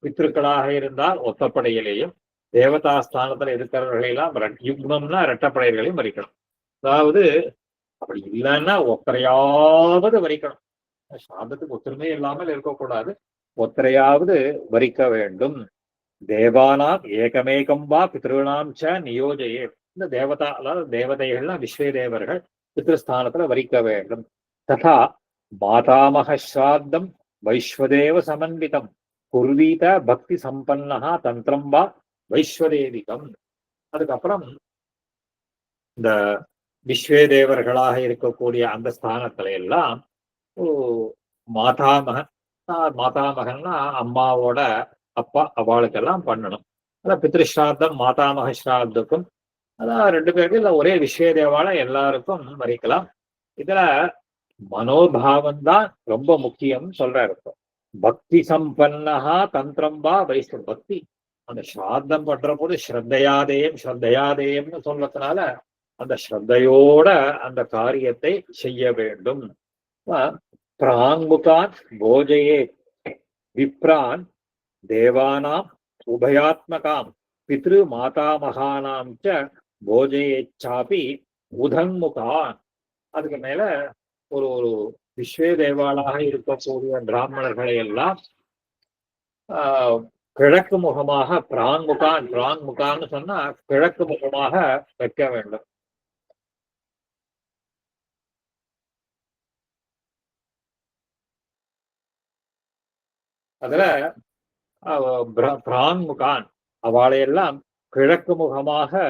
பித்ருக்களாக இருந்தால் ஒத்தப்படையிலேயும், தேவதா ஸ்தானத்துல இருக்கிறவர்களெல்லாம் யுக்மம்னா இரட்டப்படைகளையும் வரிக்கணும். அதாவது அப்படி இல்லைன்னா ஒத்தரையாவது வரிக்கணும். சாந்தத்துக்கு ஒத்துமை இல்லாமல் இருக்கக்கூடாது, ஒத்தரையாவது வரிக்க வேண்டும். தேவானாம் ஏகமேகம் வா பித்ருணாம் ச நியோஜையே. இந்த தேவதா அதாவது தேவதைகள்லாம் விஸ்வே தேவர்கள் பித்ருஸ்தானத்துல வரிக்க வேண்டும். ததா மாதாமக ஸ்ராத்தம் வைஸ்வதேவ சமன்விதம் குர்வீத பக்தி சம்பன்னா தந்திரம் வா வைஸ்வதேவிகம். அதுக்கப்புறம் இந்த விஸ்வே தேவர்களாக இருக்கக்கூடிய அந்த ஸ்தானத்துல எல்லாம் மாதாமகன், மாதாமகன்னா அம்மாவோட அப்பா, அவளுக்கெல்லாம் பண்ணணும். அதான் பித்ருஸ்ராத்தம் மாதாமக ஸ்ராத்துக்கும் அதான் ரெண்டு பேருக்கு இல்ல ஒரே விஸ்வே தேவால எல்லாருக்கும் வரிக்கலாம். இதுல மனோபாவம் தான் ரொம்ப முக்கியம் சொல்றாரு. பக்தி சம்பன்னஹா தந்திரம் வா வைஷ்ணவ. பக்தி அந்த ஸ்ராத்தம் பண்ற போது ஸ்ரத்தையாதேயம்னு சொல்றதுனால அந்த ஸ்ரத்தையோட அந்த காரியத்தை செய்ய வேண்டும். பிராங்முகான் போஜையே விப்ரான் தேவானாம் உபயாத்மகாம் பித்ரு மாதாமகானாம் ச போஜையேச்சாபி உதன்முகான். அதுக்கு மேல ஒரு ஒரு விஸ்வே தேவாலாக இருக்கக்கூடிய பிராமணர்களை எல்லாம் கிழக்கு முகமாக பிராங்முகான்னு சொன்னா கிழக்கு முகமாக வைக்க வேண்டும். அதுல பிராங்முகான் அவளையெல்லாம் கிழக்கு முகமாக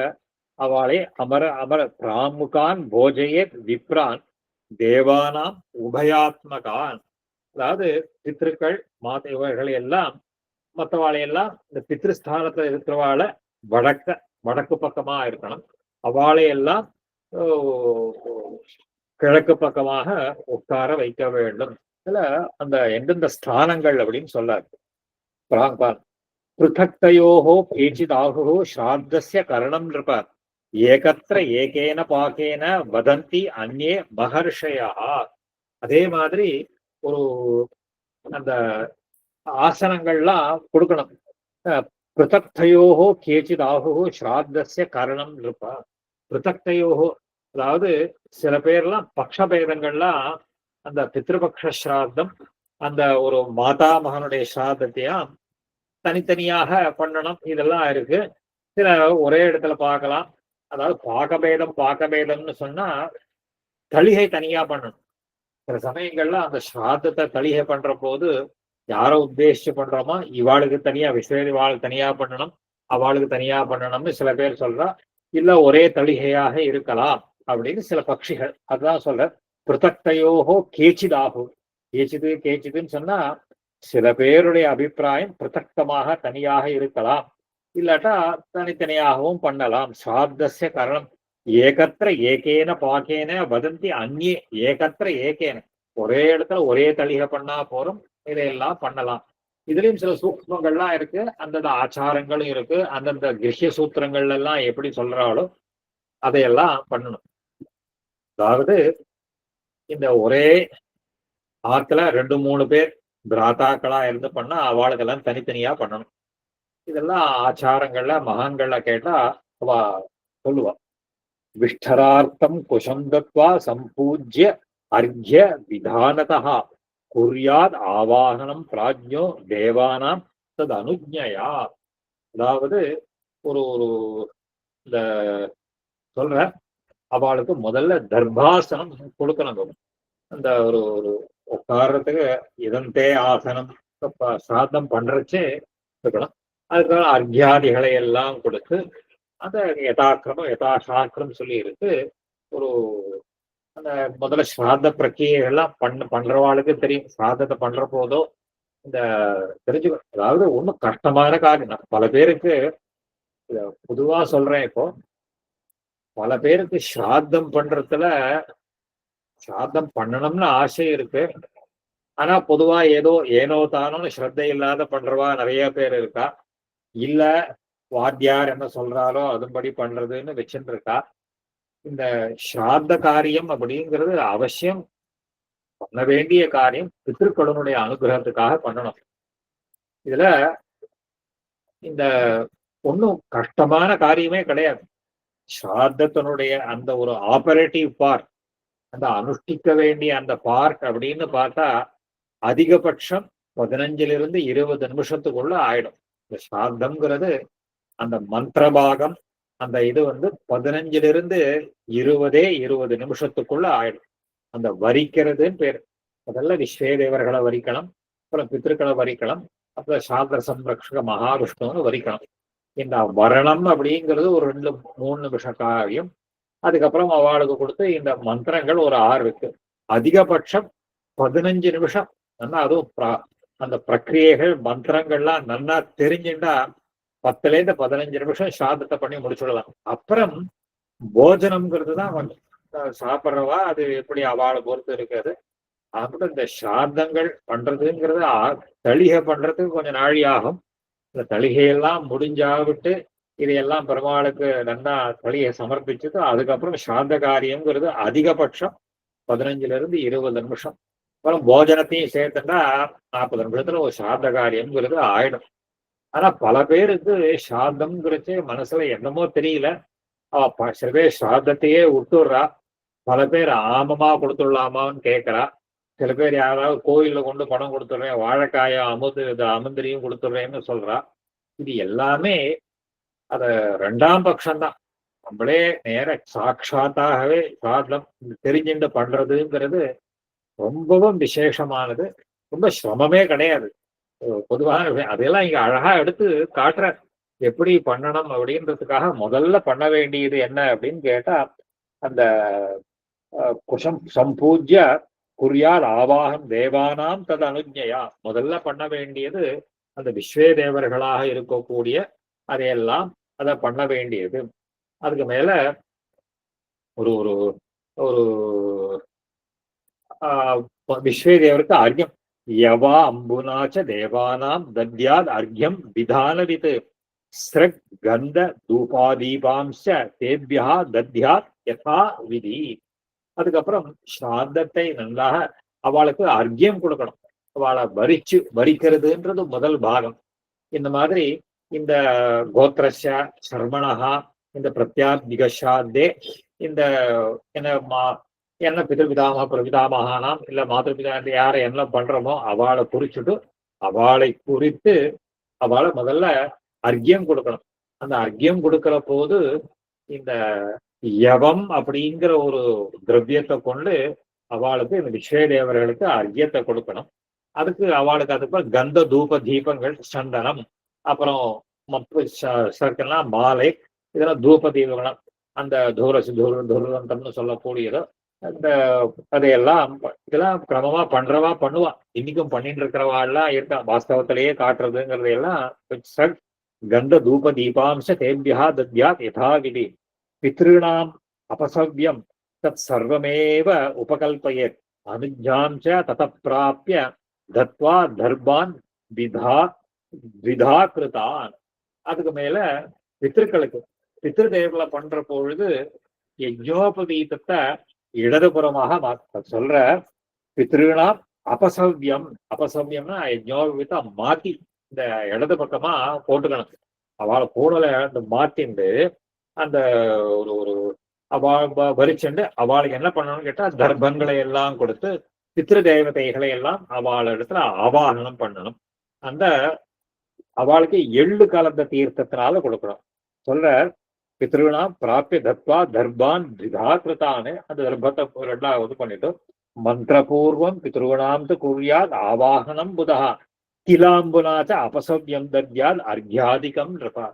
அவளை அமர பிராமுகான் போஜையே விப்ரான் தேவானாம் உபயாத்மகான். அதாவது பித்ருக்கள் இவர்களை எல்லாம் மற்றவாளையெல்லாம் இந்த பித்ருஸ்தானத்துல இருக்கிறவாளை வடக்கு பக்கமா இருக்கணும். அவளையெல்லாம் கிழக்கு பக்கமாக உட்கார வைக்க வேண்டும். இதுல அந்த எந்தெந்த ஸ்தானங்கள் அப்படின்னு சொல்லாரு. பிருத்தக்தயோஹோ கேச்சிதாகுஹோ ஸ்ராத்தஸ்ய கரணம் நிருப ஏகத்திர ஏகேன பாகேன வதந்தி அந்நே மகர்ஷயா. அதே மாதிரி ஒரு அந்த ஆசனங்கள்லாம் கொடுக்கணும். பிருத்தக்தயோஹோ கேச்சிதாகுஹோ ஸ்ராத்தஸ்ய கரணம் நிருப. பிருத்தக்தயோஹோ அதாவது சில பேர்லாம் பக்ஷபேதங்கள்லாம் அந்த பித்ருபக்ஷ ஸ்ராத்தம், அந்த ஒரு மாதா மகனுடைய ஸ்ராத்தத்தையும் தனித்தனியாக பண்ணணும். இதெல்லாம் இருக்கு. சில ஒரே இடத்துல பார்க்கலாம். அதாவது பாகபேதம்னு சொன்னா தளிகை தனியா பண்ணணும். சில சமயங்கள்ல அந்த ஸ்ராத்தத்தை தளிகை பண்ற போது யாரை உத்தேசிச்சு பண்றோமோ இவாளுக்கு தனியா இவாளுக்கு தனியா பண்ணணும், அவளுக்கு தனியா பண்ணணும்னு சில பேர் சொல்றா. இல்ல ஒரே தளிகையாக இருக்கலாம் அப்படின்னு சில பட்சிகள் அதுதான் சொல்ற. பிருத்தக்தையோகோ கேச்சிதாகும். கேச்சிதுன்னு சொன்னா சில பேருடைய அபிப்பிராயம் பிருத்தக்தமாக தனியாக இருக்கலாம், இல்லாட்டா தனித்தனியாகவும் பண்ணலாம். சாப்தஸ்ய கரணம் ஏகத்திர ஏகேன பாக்கேன வதந்தி அந்நியே ஏகத்திர ஏகேன, ஒரே இடத்துல ஒரே தளிகை பண்ணா போறோம், இதையெல்லாம் பண்ணலாம். இதுலயும் சில சூக்மங்கள்லாம் இருக்கு, அந்தந்த ஆச்சாரங்களும் இருக்கு. அந்தந்த கிரகிய சூத்திரங்கள் எல்லாம் எப்படி சொல்றாளோ அதையெல்லாம் பண்ணணும். அதாவது இந்த ஒரே ஆத்துல 2-3 பேர் பிராத்தாக்களா இருந்து பண்ணா அவளுக்கெல்லாம் தனித்தனியா பண்ணணும். இதெல்லாம் ஆச்சாரங்கள்ல மகான்கள்ல கேட்டா அவ சொல்லுவா. விஷ்டரார்த்தம் குஷந்தத்வா சம்பூஜ்ய அர்க்ய விதானதா குர்யாத் ஆவாகனம் பிராஜ்யோ தேவானாம் தது அனுஜ்ஞயா. அதாவது ஒரு ஒரு இந்த சொல்ற அவளுக்கு முதல்ல தர்பாசனம் கொடுக்கணும். அந்த ஒரு ஒரு உட்கார்றதுக்கு இதந்தே ஆசனம் சாதம் பண்றச்சே இருக்கணும். அதுக்காக அர்க்யாதிகளை எல்லாம் கொடுத்து அந்த யதாசாஸ்திரம் சொல்லி இருக்கு. ஒரு அந்த முதல்ல ஸ்ராத்த பிரக்கியெல்லாம் பண்றவாளுக்கு தெரியும். ஸ்ராத்தத்தை பண்ற போதோ இந்த தெரிஞ்சுக்க, அதாவது ஒன்றும் கஷ்டமான காரியம். பல பேருக்கு பொதுவா சொல்றேன், இப்போ பல பேருக்கு ஸ்ராத்தம் பண்றதுல ஸ்ராத்தம் பண்ணணும்னு ஆசை இருக்கு. ஆனா பொதுவா ஏனோ தானோன்னு ஸ்ரத்தை இல்லாத பண்றவா நிறைய பேர் இருக்கா. இல்ல வாத்தியார் என்ன சொல்றாரோ அதுபடி பண்றதுன்னு வச்சுட்டு இருக்கா. இந்த ஸ்ராத்த காரியம் அப்படிங்கிறது அவசியம் பண்ண வேண்டிய காரியம். பித்ருக்களுடைய அனுகிரகத்துக்காக பண்ணணும். இதுல இந்த ஒன்றும் கஷ்டமான காரியமே கிடையாது. ஸ்ராத்தத்தினுடைய அந்த ஒரு ஆபரேட்டிவ் பார்ட், அந்த அனுஷ்டிக்க வேண்டிய அந்த பார்ட் அப்படின்னு பார்த்தா அதிகபட்சம் 15-20 நிமிஷத்துக்குள்ள ஆயிடும். இந்த ஸ்ராத்தம்ங்கிறது அந்த மந்திரபாகம், அந்த இது 15-20 நிமிஷத்துக்குள்ள ஆயிடும். அந்த வரிக்கிறதுன்னு பேர். முதல்ல விஸ்வேதேவர்களை வரிக்கணும், அப்புறம் பித்ருக்களை வரிக்கணும், அப்புறம் சாந்திர சம்ரக்ஷக மகாவிஷ்ணுன்னு வரிக்கணும். இந்த வரணம் அப்படிங்கிறது ஒரு 2-3 நிமிஷ காரியம். அதுக்கப்புறம் அவளுக்கு கொடுத்து இந்த மந்திரங்கள் ஒரு 6 இருக்கு. அதிகபட்சம் 15 நிமிஷம். நல்லா அதுவும் அந்த பிரக்கிரியைகள் மந்திரங்கள்லாம் நல்லா தெரிஞ்சுட்டா 10-15 நிமிஷம் சாதத்தை பண்ணி முடிச்சுடலாம். அப்புறம் போஜனம்ங்கிறது தான் சாப்பிட்றவா அது எப்படி அவளை பொறுத்து இருக்காது. அப்புறம் இந்த சாதங்கள் பண்றதுங்கிறது தளிகை பண்றதுக்கு கொஞ்சம் நாழி ஆகும். இந்த தளிகையெல்லாம் முடிஞ்சாவிட்டு இதையெல்லாம் பெருமாளுக்கு நல்லா தளிகை சமர்ப்பிச்சுட்டு அதுக்கப்புறம் சாந்த காரியம்ங்கிறது அதிகபட்சம் 15-20 நிமிஷம். அப்புறம் போஜனத்தையும் சேர்த்துட்டா 40 நிமிஷத்துல ஒரு சாந்த காரியம்ங்கிறது ஆயிடும். ஆனா பல பேருக்கு சாதம்ங்கிறச்சு மனசுல என்னமோ தெரியல. சில பேர் சாதத்தையே விட்டுடுறா. பல பேர் ஆமமா கொடுத்துடலாமான்னு கேட்கறா. சில பேர் யாராவது கோயில்ல கொண்டு பணம் கொடுத்துடுறேன், வாழைக்காய அமுந்திரியும் கொடுத்துடுறேன்னு சொல்றா. இது எல்லாமே அத 2ஆம் பட்சம்தான். நம்மளே நேர சாட்சாத்தாகவே சாதம் தெரிஞ்சுட்டு பண்றதுங்கிறது ரொம்பவும் விசேஷமானது. ரொம்ப சிரமமே கிடையாது. பொதுவாக அதெல்லாம் இங்க அழகா எடுத்து காட்டுற எப்படி பண்ணணும் அப்படின்றதுக்காக முதல்ல பண்ண வேண்டியது என்ன அப்படின்னு கேட்டா, அந்த குஷம் சம்பூஜ்ய குறியால் ஆவாகம் தேவானாம் தது அனுஜ்ஞயா. முதல்ல பண்ண வேண்டியது அந்த விஸ்வே தேவர்களாக இருக்கக்கூடிய அதையெல்லாம் அதை பண்ண வேண்டியது. அதுக்கு மேல ஒரு ஒரு ஒரு விஸ்வே தேவருக்கு அர்க்கம் யவா அம்புனாச்ச தேவானாம் தத்யாத் அர்க்யம் விதானவித் ஸ்ரக் கந்த தூபாதீபாம்ச தேபியா தத்யாத் யதா விதி. அதுக்கப்புறம் ஸ்ராத்தத்தை நன்றாக அவளுக்கு அர்க்கியம் கொடுக்கணும். அவளை வரிக்கிறதுன்றது முதல் பாகம். இந்த மாதிரி இந்த கோத்திரஸ்ய சர்மணஹா இந்த பிரத்யாத்மிக ஸ்ராத்தே இந்த என்ன பிதபிதாம பிரபிதாமகானாம் இல்ல மாதபிதா யாரை என்ன பண்றோமோ அவளை குறிச்சுட்டு அவளை குறித்து அவளை முதல்ல அர்க்கியம் கொடுக்கணும். அந்த அர்க்கியம் கொடுக்கிற போது இந்த யவம் அப்படிங்கிற ஒரு திரவியத்தை கொண்டு அவளுக்கு இந்த விஸ்வே தேவர்களுக்கு அர்க்கியத்தை கொடுக்கணும். அதுக்கு அவளுக்கு அதுக்கு கந்த தூப தீபங்கள், சந்தனம், அப்புறம் சர்க்கெல்லாம் மாலை, இதெல்லாம் தூப தீபங்கள், அந்த துரந்தம்னு சொல்லக்கூடியதோ அந்த அதையெல்லாம் இதெல்லாம் கிரமமா பண்றவா பண்ணுவா. இன்னைக்கும் பண்ணிட்டு இருக்கிறவாள்லாம் இருக்கா. வாஸ்தவத்திலேயே காட்டுறதுங்கிறதையெல்லாம் கந்த தூப தீபாம்ச தேபியா தத்யாத் யதாவிதி பித்ருணாம் அபசவ்யம் தத் சர்வமேவ உபகல்பயேத் அனுஜாம் ச தத பிராப்ய தத்வா தர்பான் விதா கிருதான். அதுக்கு மேல பித்திருக்களுக்கு பித்ருதேவங்களை பண்ற பொழுது யஜ்ஞோபவீதத்தை இடதுபுறமாக சொல்ற. பித்ருணாம் அபசவ்யம், அபசவ்யம்னா யஜ்ஞோபவீதம் மாத்தி இந்த இடது பக்கமா போட்டுக்கணும். அவளை போடல இந்த மாத்திண்டு அந்த ஒரு ஒரு அவள் வரிச்சுண்டு அவளுக்கு என்ன பண்ணணும்னு கேட்டா தர்ப்பங்களை எல்லாம் கொடுத்து பித்ரு தேவதைகளை எல்லாம் அவள் இடத்துல ஆவாகனம் பண்ணணும். அந்த அவளுக்கு எள்ளு கலந்த தீர்த்தத்தினால கொடுக்கணும். சொல்ற பித்ருணாம் பிராப்பிய தத்வா தர்பான் திதாகிருத்தான்னு அந்த தர்ப்பத்தை ரெண்டாவது பண்ணிட்டு மந்திரபூர்வம் பித்ருணாம் குர்யாத் ஆவாகனம் புதா கிலாம்புனாச்ச அபசவ்யம் தத்யாத் அர்க்யாதிகம் இருப்பா.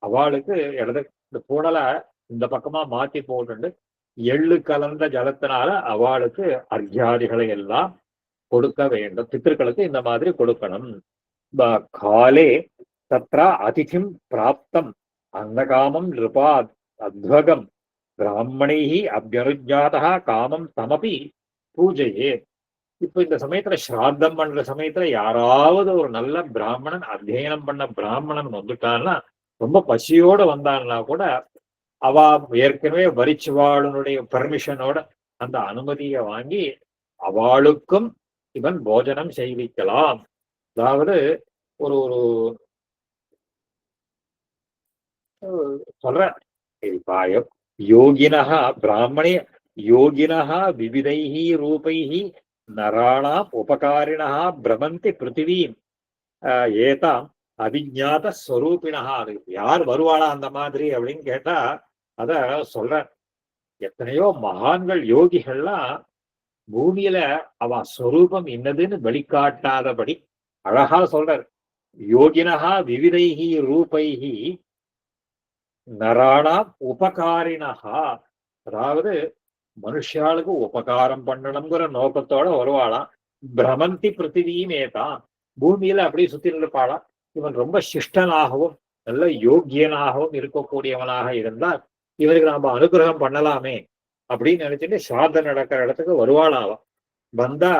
அவளுக்கு இடது இந்த பூடலை இந்த பக்கமா மாத்தி போட்டு எள்ளு கலந்த ஜலத்தினால அவளுக்கு அர்க்யாதிகளை எல்லாம் கொடுக்க வேண்டும். பித்திருக்களுக்கு இந்த மாதிரி கொடுக்கணும். காலே தத்ரா அதிதிம் பிராப்தம் அந்த காமம் நிருபா அத்வகம் பிராமணை அபியனுஜாதா காமம் தமபி பூஜையே. இப்ப இந்த சமயத்துல ஸ்ராத்தம் பண்ற சமயத்துல யாராவது ஒரு நல்ல பிராமணன் அத்தியனம் பண்ண பிராமணன் வந்துட்டான்னா, ரொம்ப பசியோட வந்தான்னா கூட அவ ஏற்கனவே வரிச்சுவாளுடைய பெர்மிஷனோட அந்த அனுமதியை வாங்கி அவளுக்கும் இவன் போஜனம் செய்விக்கலாம். அதாவது ஒரு ஒரு சொல்ற யோகினஹா பிராமணே யோகினஹா விவிதைஹி ரூபைஹி நராணாம் உபகாரிணா பிரமந்தி பிருத்திவீம் ஏதாம் அபிஜாத ஸ்வரூபிணா. அது யார் வருவாளா அந்த மாதிரி அப்படின்னு கேட்டா அத சொல்ற. எத்தனையோ மகான்கள் யோகிகள்லாம் பூமியில அவ ஸ்வரூபம் என்னதுன்னு வெளிக்காட்டாதபடி அழகா சொல்றார். யோகினஹா விவிதைஹி ரூபைஹி நராணாம் உபகாரிணஹா. அதாவது மனுஷாளுக்கு உபகாரம் பண்ணணுங்கிற நோக்கத்தோட வருவாளாம். பிரமந்தி பிருத்திவீமேதான், பூமியில அப்படியே சுத்தி இருப்பாளாம். இவன் ரொம்ப சிஷ்டனாகவும் நல்ல யோக்கியனாகவும் இருக்கக்கூடியவனாக இருந்தால் இவருக்கு நாம அனுகிரகம் பண்ணலாமே அப்படின்னு நினைச்சிட்டு சாதம் நடக்கிற இடத்துக்கு வருவாளாவாம். வந்தா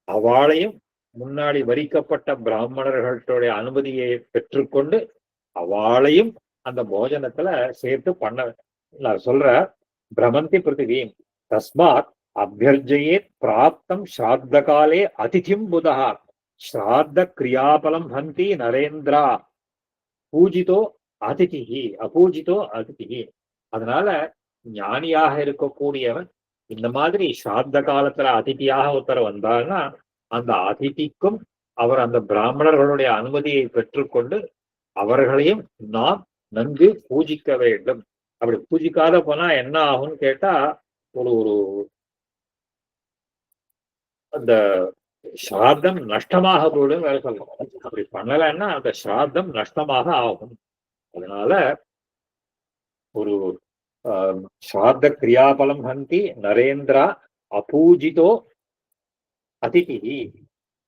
அவளையும் முன்னாடி வரிக்கப்பட்ட பிராமணர்களுடைய அனுமதியை பெற்றுக்கொண்டு அவளையும் அந்த போஜனத்துல சேர்த்து பண்ண சொல்ற. பிரமந்தி பிருத்திவீம் தஸ்மாத் அபியர்ஜயேத் பிராப்தம் ஸ்ராத்த காலே அதிதிம் புதா ஸ்ராத்த கிரியாபலம் ஹந்தி நரேந்திரா பூஜிதோ அதிதிஹி அபூஜிதோ அதிதிஹி. அதனால ஞானியாக இருக்கக்கூடியவன் இந்த மாதிரி ஸ்ராத்த காலத்துல அதிதியாக ஒருத்தர் வந்தார்னா அந்த அதிதிக்கும் அவர் அந்த பிராமணர்களுடைய அனுமதியை பெற்றுக்கொண்டு அவர்களையும் நாம் நன்கு பூஜிக்க வேண்டும். அப்படி பூஜிக்காத போனா என்ன ஆகும்னு கேட்டா ஒரு ஒரு அந்த ஸ்ராத்தம் நஷ்டமாக போடும் வேலை சொல்லணும். அப்படி பண்ணலைன்னா அந்த ஸ்ராத்தம் நஷ்டமாக ஆகும். அதனால ஒரு ஸ்ராத்த கிரியாபலம் ஹந்தி நரேந்திரா அபூஜிதோ அதிதி.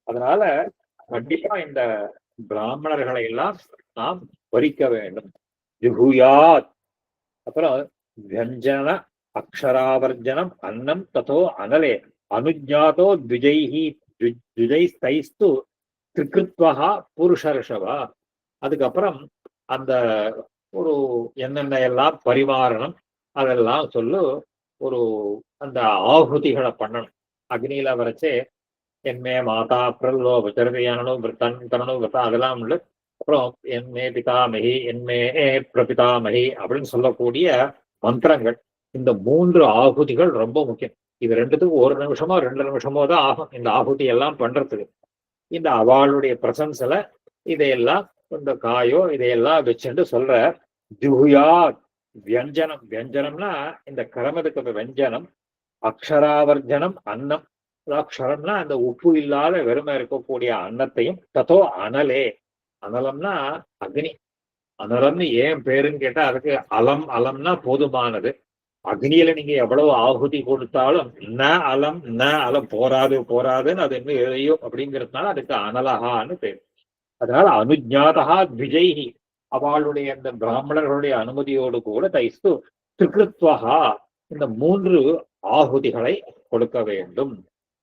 அதனால கண்டிப்பா இந்த பிராமணர்களை எல்லாம் நாம் வரிக்க வேண்டும். ஜுகுயாத். அப்புறம் வியஞ்சன அக்ஷராவர்ஜனம் அன்னம் ததோ அனலே அனுஜாதோ த்விஜைஸ்தைஸ்து திரிகிருத்வஹா புருஷர்ஷவா. அதுக்கப்புறம் அந்த ஒரு என்னென்ன எல்லாம் பரிமாறணும் அதெல்லாம் சொல்லு. ஒரு அந்த ஆகுதிகளை பண்ணணும். அக்னியில வரைச்சே என்மே மாதா பிரல்லோ விச்சரதையானோ தனனோ விரதா அதெல்லாம் உள்ள. அப்புறம் என்மே பிதாமகி என்மே பிரபிதாமகி அப்படின்னு சொல்லக்கூடிய மந்திரங்கள். இந்த 3 ஆகுதிகள் ரொம்ப முக்கியம். இது ரெண்டுத்துக்கும் 1 நிமிஷமோ 2 நிமிஷமோ தான் ஆகும் இந்த ஆகுதி எல்லாம் பண்றதுக்கு. இந்த அவளுடைய பிரசன்ஸ்ல இதையெல்லாம் இந்த காயோ இதையெல்லாம் வச்சுட்டு சொல்ற. ஜுகுயா வியஞ்சனம், வியஞ்சனம்னா இந்த கிரமத்துக்கு வியஞ்சனம். அக்ஷராவர்ஜனம் அன்னம், அக்ஷரம்னா அந்த உப்பு இல்லாத வெறுமை இருக்கக்கூடிய அன்னத்தையும். தத்தோ அனலே, அனலம்னா அக்னி. அனலம்னு ஏன் பேருன்னு கேட்டா அதுக்கு அலம், அலம்னா போதுமானது. அக்னியில நீங்க எவ்வளவு ஆகுதி கொடுத்தாலும் ந அலம் ந அலம் போராது போராதுன்னு அது இன்னும் எழுதியும் அப்படிங்கிறதுனால அதுக்கு அனலகான்னு பேர். அதனால அனுஜாதா த்விஜைஹி, அவளுடைய அந்த பிராமணர்களுடைய அனுமதியோடு கூட தைஸ்து திரிகிருத்வஹா, இந்த 3 ஆகுதிகளை கொடுக்க வேண்டும்.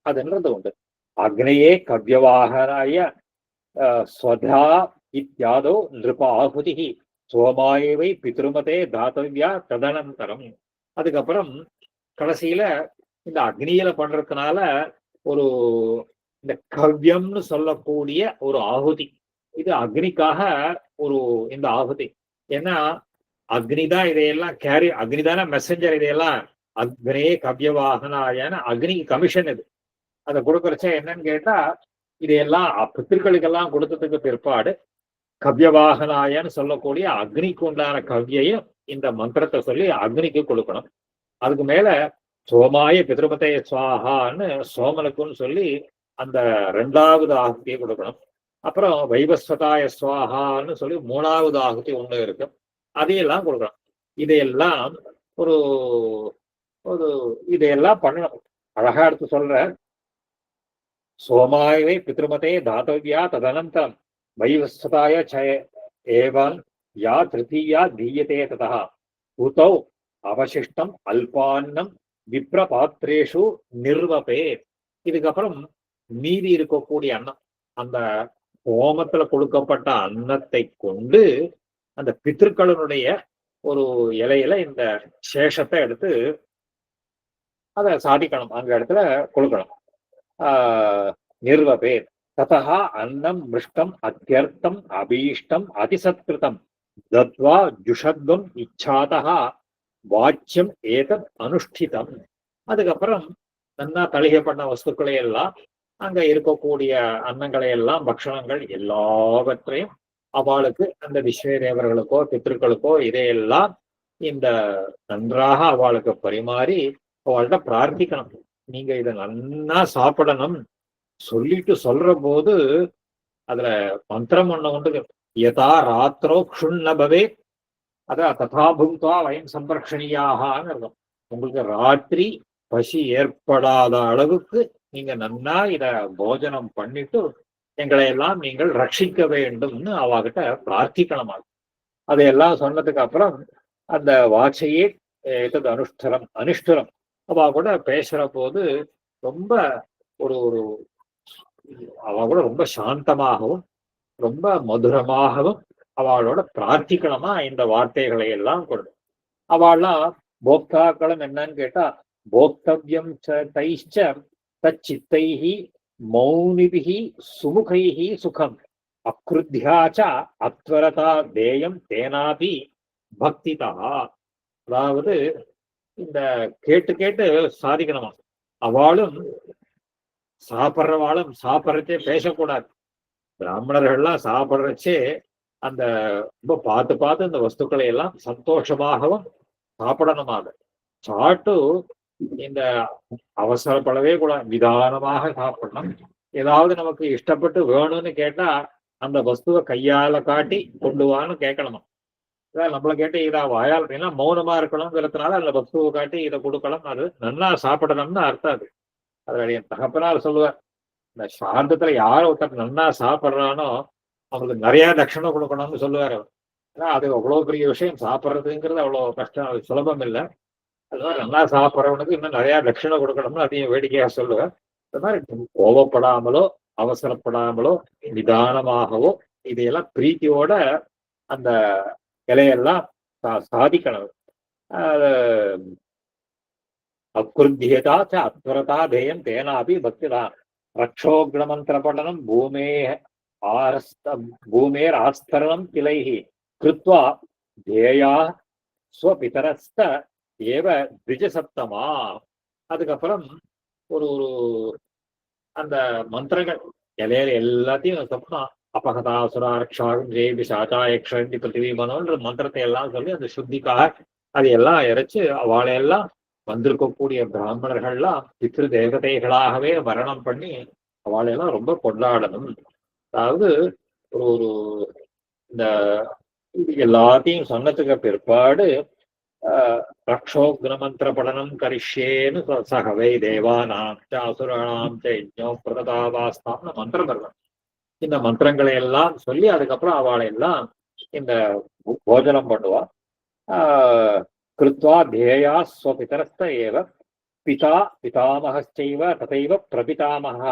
அதுன்றது உண்டு. அக்னயே கவ்யவாகனாய ஸ்வதா இத்தியாதோ நிருப ஆகுதி சோமாயவை பித்ருமதே தாத்தவ்யா ததனந்தரம். அதுக்கப்புறம் கடைசியில இந்த அக்னியில பண்றதுனால ஒரு இந்த கவ்யம்னு சொல்லக்கூடிய ஒரு ஆகுதி, இது அக்னிக்காக ஒரு இந்த ஆகுதி. ஏன்னா அக்னிதான் இதையெல்லாம் கேரி, அக்னிதான மெசஞ்சர் இதையெல்லாம். அக்னே கவ்யவாகனாயான அக்னிக்கு கமிஷன் இது. அதை கொடுக்கறச்ச என்னன்னு கேட்டா இதையெல்லாம் பித்திருக்களுக்கெல்லாம் கொடுத்ததுக்கு பிற்பாடு கவ்யவாகனாயன்னு சொல்லக்கூடிய அக்னிக்கு உண்டான கவ்யையும் இந்த மந்திரத்தை சொல்லி அக்னிக்கு கொடுக்கணும். அதுக்கு மேல சோமாய பித்ருபதே சுவாகான்னு சோமனுக்குன்னு சொல்லி அந்த 2வது ஆகுதியை கொடுக்கணும். அப்புறம் வைவஸ்வதாய சுவாகான்னு சொல்லி 3வது ஆகுதி ஒண்ணு இருக்கு, அதையெல்லாம் கொடுக்கணும். இதையெல்லாம் ஒரு ஒரு இதையெல்லாம் பண்ணணும். அழகா எடுத்து சொல்ற. சோமாயவை பித்ருமதே தாத்தவ்யா ததனந்தரம் வைவஸ்வதாய சய ஏவன் யா திருத்தீயா தீயதே ததா உதௌ அவசிஷ்டம் அல்பான்னம் விப்ரபாத்திரேஷு நிர்வபே. இதுக்கப்புறம் மீதி இருக்கக்கூடிய அன்னம், அந்த ஹோமத்துல கொடுக்கப்பட்ட அன்னத்தை கொண்டு அந்த பித்திருக்களுடைய ஒரு இலையில இந்த சேஷத்தை எடுத்து அதை சாதிக்கணும், அந்த இடத்துல கொடுக்கணும். நிர்வபே ததா அன்னம் மிருஷ்டம் அத்தியர்த்தம் அபீஷ்டம் அதிசத்கிருதம் தத்வா ஜுஷத்வம் இச்சாதா வாச்சியம் ஏதத் அனுஷ்டிதம். அதுக்கப்புறம் நல்லா தளிகை பண்ண வஸ்துக்களை எல்லாம், அங்க இருக்கக்கூடிய அன்னங்களை எல்லாம், பக்ஷணங்கள் எல்லாவற்றையும் அவளுக்கு அந்த விஸ்வ தேவர்களுக்கோ பித்ருக்களுக்கோ இதையெல்லாம் இந்த நன்றாக அவளுக்கு பரிமாறி அவள்கிட்ட பிரார்த்திக்கணும். நீங்க இதை நன்னா சாப்பிடணும் சொல்லிட்டு சொல்ற போது அதுல மந்திரம் ஒண்ணு உண்டு. யதா ராத்திரோ க்ஷுண்ணபவே அதான் ததா புக்த்வா வயம் சம்பரக்ஷணியாகன்னு இருக்கும். உங்களுக்கு ராத்திரி பசி ஏற்படாத அளவுக்கு நீங்க நன்னா இத போஜனம் பண்ணிட்டு எங்களை எல்லாம் நீங்கள் ரட்சிக்க வேண்டும்னு அவகிட்ட பிரார்த்திக்கணுமா. அதையெல்லாம் சொன்னதுக்கு அப்புறம் அந்த வாச்சையே எதது அனுஷ்டரம் அனிஷ்டரம் அவ கூட பேசுற போது ரொம்ப ஒரு ஒரு அவ கூட ரொம்ப சாந்தமாகவும் ரொம்ப மதுரமாகவும் அவளோட பிரார்த்திக்கணுமா இந்த வார்த்தைகளை எல்லாம் கொடு. அவள்லாம் போக்தாக்களும் என்னன்னு கேட்டா போக்தவ்யம் தைச்ச தச்சித்தைஹி மௌனிபிஹி சுமுகைஹி சுகம் அக்ருத்யாச்ச அத்வரதா தேயம் தேனாபி பக்திதா. அதாவது இந்த கேட்டு கேட்டு சாதிக்கணுமா. அவளும் சாப்பிட்றவாளும் சாப்பிட்றச்சே பேசக்கூடாது. பிராமணர்கள்லாம் சாப்பிட்றச்சே அந்த ரொம்ப பார்த்து பார்த்து இந்த வஸ்துக்களை எல்லாம் சந்தோஷமாகவும் சாப்பிடணுமாக. சாப்பிட்டு இந்த அவசரப்படவே கூட நிதானமாக சாப்பிடணும். ஏதாவது நமக்கு இஷ்டப்பட்டு வேணும்னு கேட்டா அந்த வஸ்துவை கையால காட்டி கொண்டு வான்னு கேட்கணுமா. இதான் நம்மளை கேட்டு இதா வாயால் அப்படின்னா மௌனமா இருக்கணுங்கிறதுனால அந்த வஸ்துவை காட்டி இதை கொடுக்கணும். அது நல்லா சாப்பிடணும்னு அர்த்தம். அது அதோடைய தகப்பனார் சொல்லுவார், இந்த சாந்தத்துல யார் ஒருத்தர் நன்னா சாப்பிட்றானோ அவங்களுக்கு நிறைய தட்சணை கொடுக்கணும்னு சொல்லுவார் அவர். ஏன்னா அது அவ்வளவு பெரிய விஷயம், சாப்பிட்றதுங்கிறது அவ்வளவு கஷ்டம், அது சுலபம் இல்லை. அதுதான் நல்லா சாப்பிட்றவனுக்கு இன்னும் நிறைய தட்சணை கொடுக்கணும்னு அதையும் வேடிக்கையா சொல்லுவார். அது மாதிரி கோபப்படாமலோ அவசரப்படாமலோ நிதானமாகவோ இதையெல்லாம் பிரீத்தியோட அந்த இலையெல்லாம் சாதிக்கணும். அக்ருத்தியதா அத்வரதா தேயம் தேனாபி பக்திதான். ரக்ஷோக்னமந்திர படனம் பூமேர் ஆஸ்தரணம் கிளைஹி கிருத்வா தேயா ஸ்வபிதரஸ்த ஏவ த்விஜசப்தமா. அதுக்கப்புறம் ஒரு ஒரு அந்த மந்திரங்கள் இலையில எல்லாத்தையும் சொன்னா அபகதாசுராட்சாகும் ஜெய்பி சாச்சாயக்ஷந்தி பிருத்திவிமனோன்ற மந்திரத்தை எல்லாம் சொல்லி அந்த சுத்திக்காக அதை எல்லாம் இறைச்சு அவளையெல்லாம் வந்திருக்கக்கூடிய பிராமணர்கள்லாம் பித்ரு தேவதைகளாகவே வரணம் பண்ணி அவளையெல்லாம் ரொம்ப கொண்டாடணும். அதாவது ஒரு ஒரு இந்த இது எல்லாத்தையும் சொன்னதுக்கு பிற்பாடு ரக்ஷோக்ன மந்திர படனம் கரிஷ்யேன்னு சகவை தேவானாம் அசுராணாம் யஜ்ஞோ பிரதாவாஸ்தாம்னு மந்திரம் வரலாம். இந்த மந்திரங்களை எல்லாம் சொல்லி அதுக்கப்புறம் அவளை எல்லாம் இந்த போஜனம் பண்ணுவா. கிருத்வா தேயா ஸ்வபிதரஸ்த ஏவ பிதா பிதாமகச்சைவ ததைவ பிரபிதாமக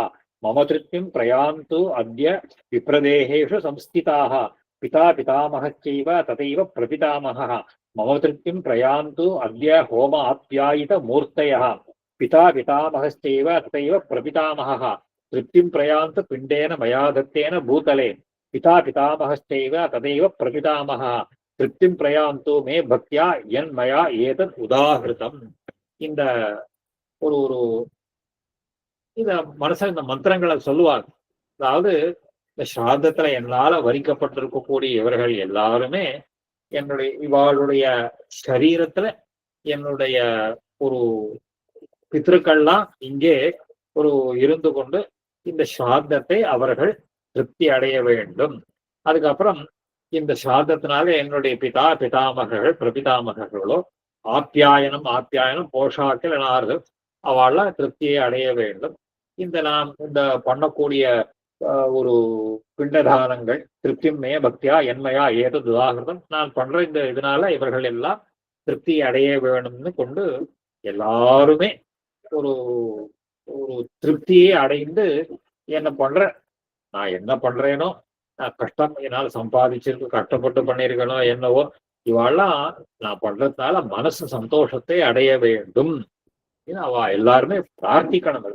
மம திருப்திம் பிரயாந்து அத்ய விப்ரதேகேஷு சம்ஸ்திதாக பிதா பிதாமகச்சைவ ததைவ பிரபிதாமக மம திருப்திம் பிரயாந்து அத்ய ஹோம ஆப்யாயித மூர்த்தயः பிதா பிதாமகச்சைவ ததைவ பிரபிதாமக திருப்திம் பிரயாந்து பிண்டேன மயா தத்தேன பூதலே பிதா பிதாமகச்சைவ ததைவ பிரபிதாமக திருப்திம் பிரயாந்து மே பக்தியா என் மயா ஏதத் உதாகிருதம். இந்த ஒரு ஒரு இந்த மனசுல இந்த மந்திரங்களை சொல்லுவாங்க. அதாவது இந்த ஸ்ராத்தத்துல என்னால வரிக்கப்பட்டிருக்கக்கூடிய இவர்கள் எல்லாருமே என்னுடைய இவாளுடைய சரீரத்துல என்னுடைய ஒரு பித்ருக்கள்லாம் இங்கே ஒரு இருந்து கொண்டு இந்த ஸ்ராத்தத்தை அவர்கள் திருப்தி அடைய வேண்டும். அதுக்கப்புறம் இந்த ஸ்ராத்தத்தினால என்னுடைய பிதா பிதாமகர்கள் பிரபிதாமகர்களோ ஆப்யாயனம் போஷாக்கில் என்னார்கள் அவள்லாம் திருப்தியை அடைய வேண்டும். இந்த நாம் இந்த பண்ணக்கூடிய ஒரு பிண்டதானங்கள் திருப்திமே பக்தியா என்மையா ஏதோ உதாகிருதம் நான் பண்ற இந்த இதனால இவர்கள் எல்லாம் திருப்தியை அடைய வேணும்னு கொண்டு எல்லாருமே ஒரு ஒரு திருப்தியை அடைந்து என்ன பண்ற நான் என்ன பண்றேனோ நான் கஷ்டம் என்னால் சம்பாதிச்சிருக்கு கஷ்டப்பட்டு பண்ணியிருக்கணும் என்னவோ இவெல்லாம் நான் பண்றதுனால மனசு சந்தோஷத்தை அடைய வேண்டும். அவ எல்லாருமே பிரார்த்திக்கணும்.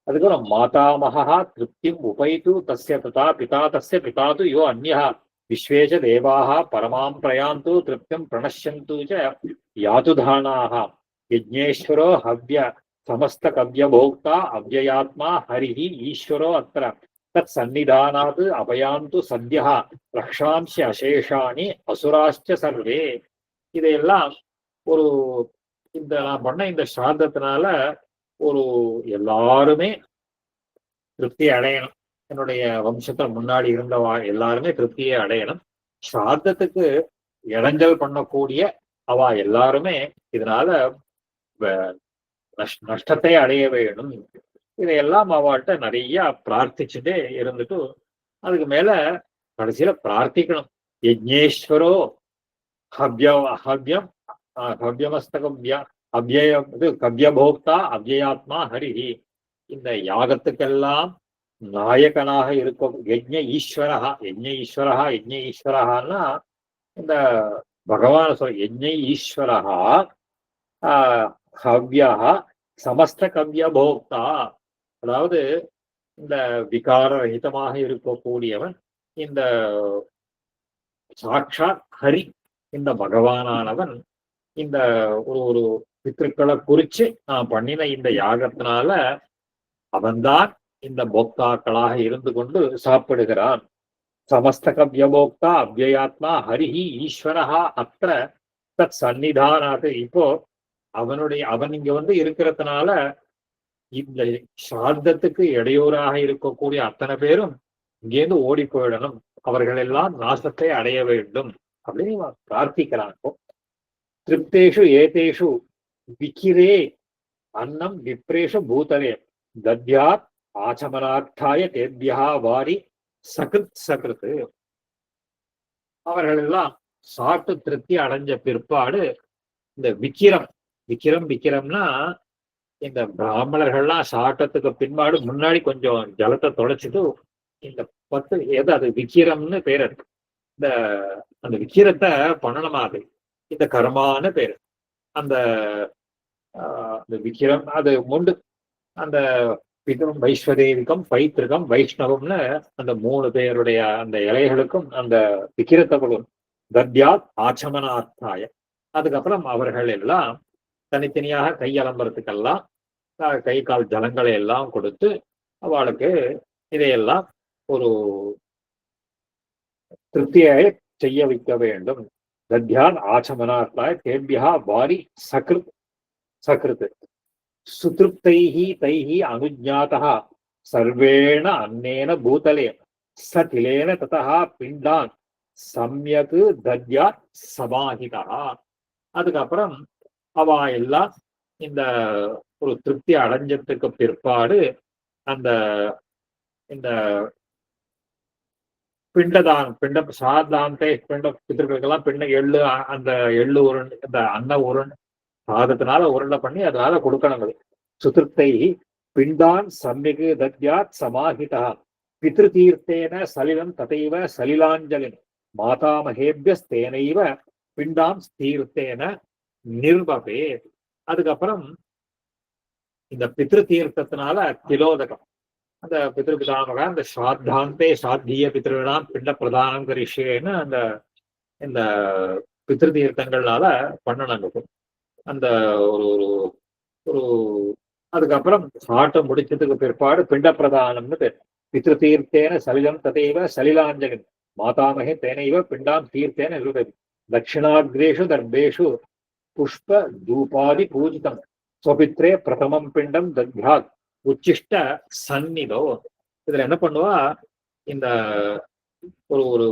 அதுக்கப்புறம் மாதாமகா திருப்திம் உபைத்து தஸ்ய பிதா பிதா தஸ்ய பிதா து யோ அந்யா விஸ்வேஷ தேவாக பரமாம் பிரயாந்து திருப்திம் பிரணஷ்யந்து யாதுதானாக யஜ்ஞேஸ்வரோ ஹவ்ய சமஸ்த கவ்ய போக்தா அவ்யயாத்மா ஹரிஹி ஈஸ்வரோ அத்திர தத் சந்நிதானாத் அபயாந்து சத்யா ரக்ஷாம்சி அசேஷாணி அசுராஷ்ட சர்வே. இதையெல்லாம் ஒரு இந்த நான் பண்ண இந்த ஸ்ராத்தத்தினால ஒரு எல்லாருமே திருப்தியை அடையணும். என்னுடைய வம்சத்தை முன்னாடி இருந்தவா எல்லாருமே திருப்தியை அடையணும். ஸ்ராத்தத்துக்கு இடைஞ்சல் பண்ணக்கூடிய அவா எல்லாருமே இதனால நஷ்டத்தை அடைய வேணும். இதையெல்லாம் அவள்கிட்ட நிறைய பிரார்த்திச்சுட்டே இருந்துட்டு அதுக்கு மேல கடைசியில பிரார்த்திக்கணும். யஜ்ஞேஸ்வரோ ஹவ்யம் ஹவ்யமஸ்தகம் அவ்யயம் இது கவ்யபோக்தா அவ்யயாத்மா ஹரிஹி. இந்த யாகத்துக்கெல்லாம் நாயகனாக இருக்கும் யஜ்ஞ ஈஸ்வரஹான்னா இந்த பகவான் சொல்ற யஜ்ஞ ஈஸ்வரஹா ஹவ்யா சமஸ்த கவ்யபோக்தா. அதாவது இந்த விகார ரஹிதமாக இருக்கக்கூடியவன் இந்த சாட்சாத் ஹரி இந்த பகவானானவன் இந்த ஒரு ஒரு பித்ருக்களை குறிச்சு நான் பண்ணின இந்த யாகத்தினால அவன்தான் இந்த போக்தாக்களாக இருந்து கொண்டு சாப்பிடுகிறான். சமஸ்த கவ்யபோக்தா அவ்யயாத்மா ஹரிஹி ஈஸ்வரஹா அத்திர தத் சந்நிதானாது. இப்போ அவன் இங்க வந்து இருக்கிறதுனால இந்த சார்த்தத்துக்கு இடையூறாக இருக்கக்கூடிய அத்தனை பேரும் இங்கேருந்து ஓடி போயிடணும், அவர்கள் எல்லாம் நாசத்தை அடைய வேண்டும் அப்படின்னு பிரார்த்திக்கிறான். திருப்தேஷு ஏதேஷு விக்கிரே அன்னம் விப்ரேஷு பூதலே தத்யாத் ஆச்சமனார்த்தாய தேத்யா வாரி சகிருத். அவர்கள் எல்லாம் சாப்பிட்டு திருப்தி அடைஞ்ச பிற்பாடு இந்த விக்கிரம்னா இந்த பிராமணர்கள்லாம் சாட்டத்துக்கு பின்பாடு முன்னாடி கொஞ்சம் ஜலத்தை தொலைச்சிட்டு இந்த 10 எது அது விக்கிரம்னு பேர் இருக்கு. அந்த விக்கிரத்தை பண்ணணுமா அது இந்த கர்மான பேரு. அந்த விக்கிரம் அது முண்டு அந்த பிதம் வைஸ்வதேவிகம் பைத்திருகம் வைஷ்ணவம்னு அந்த 3 பேருடைய அந்த இலைகளுக்கும் அந்த விக்கிரத்தவளும் தத்யாத் ஆச்சமனார்த்தாய. அதுக்கப்புறம் அவர்கள் எல்லாம் தனித்தனியாக கையலம்புறதுக்கெல்லாம் கை கால் ஜலங்களை எல்லாம் கொடுத்து அவளுக்கு இதையெல்லாம் ஒரு திருப்தியை செய்ய வைக்க வேண்டும். தத்யான் ஆச்சமனார்த்தாய் தேபியா வாரி சகிருத் சகிருத் சுதிருப்தைஹி தைஹி அனுஜ்ஞாதः சர்வேண அன்னேன பூதலே சதிலேன ததः பிண்டான் சம்யக் தத்யாத் சமாஹிதா. அதுக்கப்புறம் அவ எல்லாம் இந்த ஒரு திருப்தி அடைஞ்சதுக்கு பிற்பாடு அந்த இந்த பிண்டதானம் சாதாந்தே பித்திருக்கெல்லாம் எள்ளு அந்த எள்ளு உருண்டை இந்த அன்ன உருண்டை சாதத்தினால உருண்டை பண்ணி அதனால கொடுக்கணும். சுதிருப்தை பிண்டான் சம்யக் தத்யாத் சமாஹிதா பித்ருதீர்த்தேன சலிலம் ததைவ சலிலாஞ்சலின் மாதாமகேபியஸ்தேனைவ பிண்டாம் தீர்த்தேன நிர்வபே. அதுக்கப்புறம் இந்த பித்ரு தீர்த்தத்தினால திலோதகம் அந்த பித்ருபிதாமக அந்த ஸ்ராத்தாந்தே சாத்திய பித்ருவினாம் பிண்ட பிரதானம் கரிஷேன்னு அந்த இந்த பித்ரு தீர்த்தங்கள்னால பண்ணணும். அந்த ஒரு ஒரு அதுக்கப்புறம் சாட்டம் முடிச்சதுக்கு பிற்பாடு பிண்ட பிரதானம்னு பேர். பித்ரு தீர்த்தேன சலிலம் ததைவ சலிலாஞ்சலின் மாதாமகே தேனைவ பிண்டாம் தீர்த்தேன நிர்வபே. தட்சிணாகிரேஷு தர்பேஷு புஷ்ப தூபாதி பூஜிதம் ஸ்வபித்ரே பிரதமம் பிண்டம் தத்யாத் உச்சிஷ்ட சந்நிதோ. இதுல என்ன பண்ணுவா இந்த ஒரு ஒரு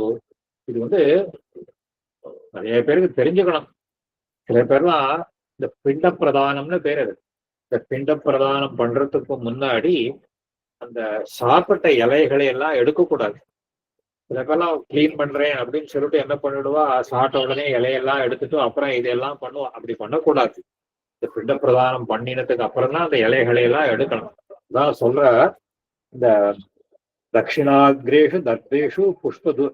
இது நிறைய பேருக்கு தெரிஞ்சுக்கணும். சில பேர்லாம் இந்த பிண்ட பிரதானம்னு பேர். இந்த பிண்ட பிரதானம் பண்றதுக்கு முன்னாடி அந்த சாப்பிட்ட இலைகளை எல்லாம் எடுக்கக்கூடாது. சில பேர்லாம் கிளீன் பண்றேன் அப்படின்னு சொல்லிட்டு என்ன பண்ணிடுவா, சாப்பிட்ட உடனே இலையெல்லாம் எடுத்துட்டு அப்புறம் இதெல்லாம் பண்ணுவா. அப்படி பண்ணக்கூடாது. இந்த பிண்ட பிரதானம் பண்ணினதுக்கு அப்புறம் தான் அந்த இலைகளை எல்லாம் எடுக்கணும். அதான் சொல்ற இந்த தட்சிணாகிரேஷு தர்பேஷு புஷ்பது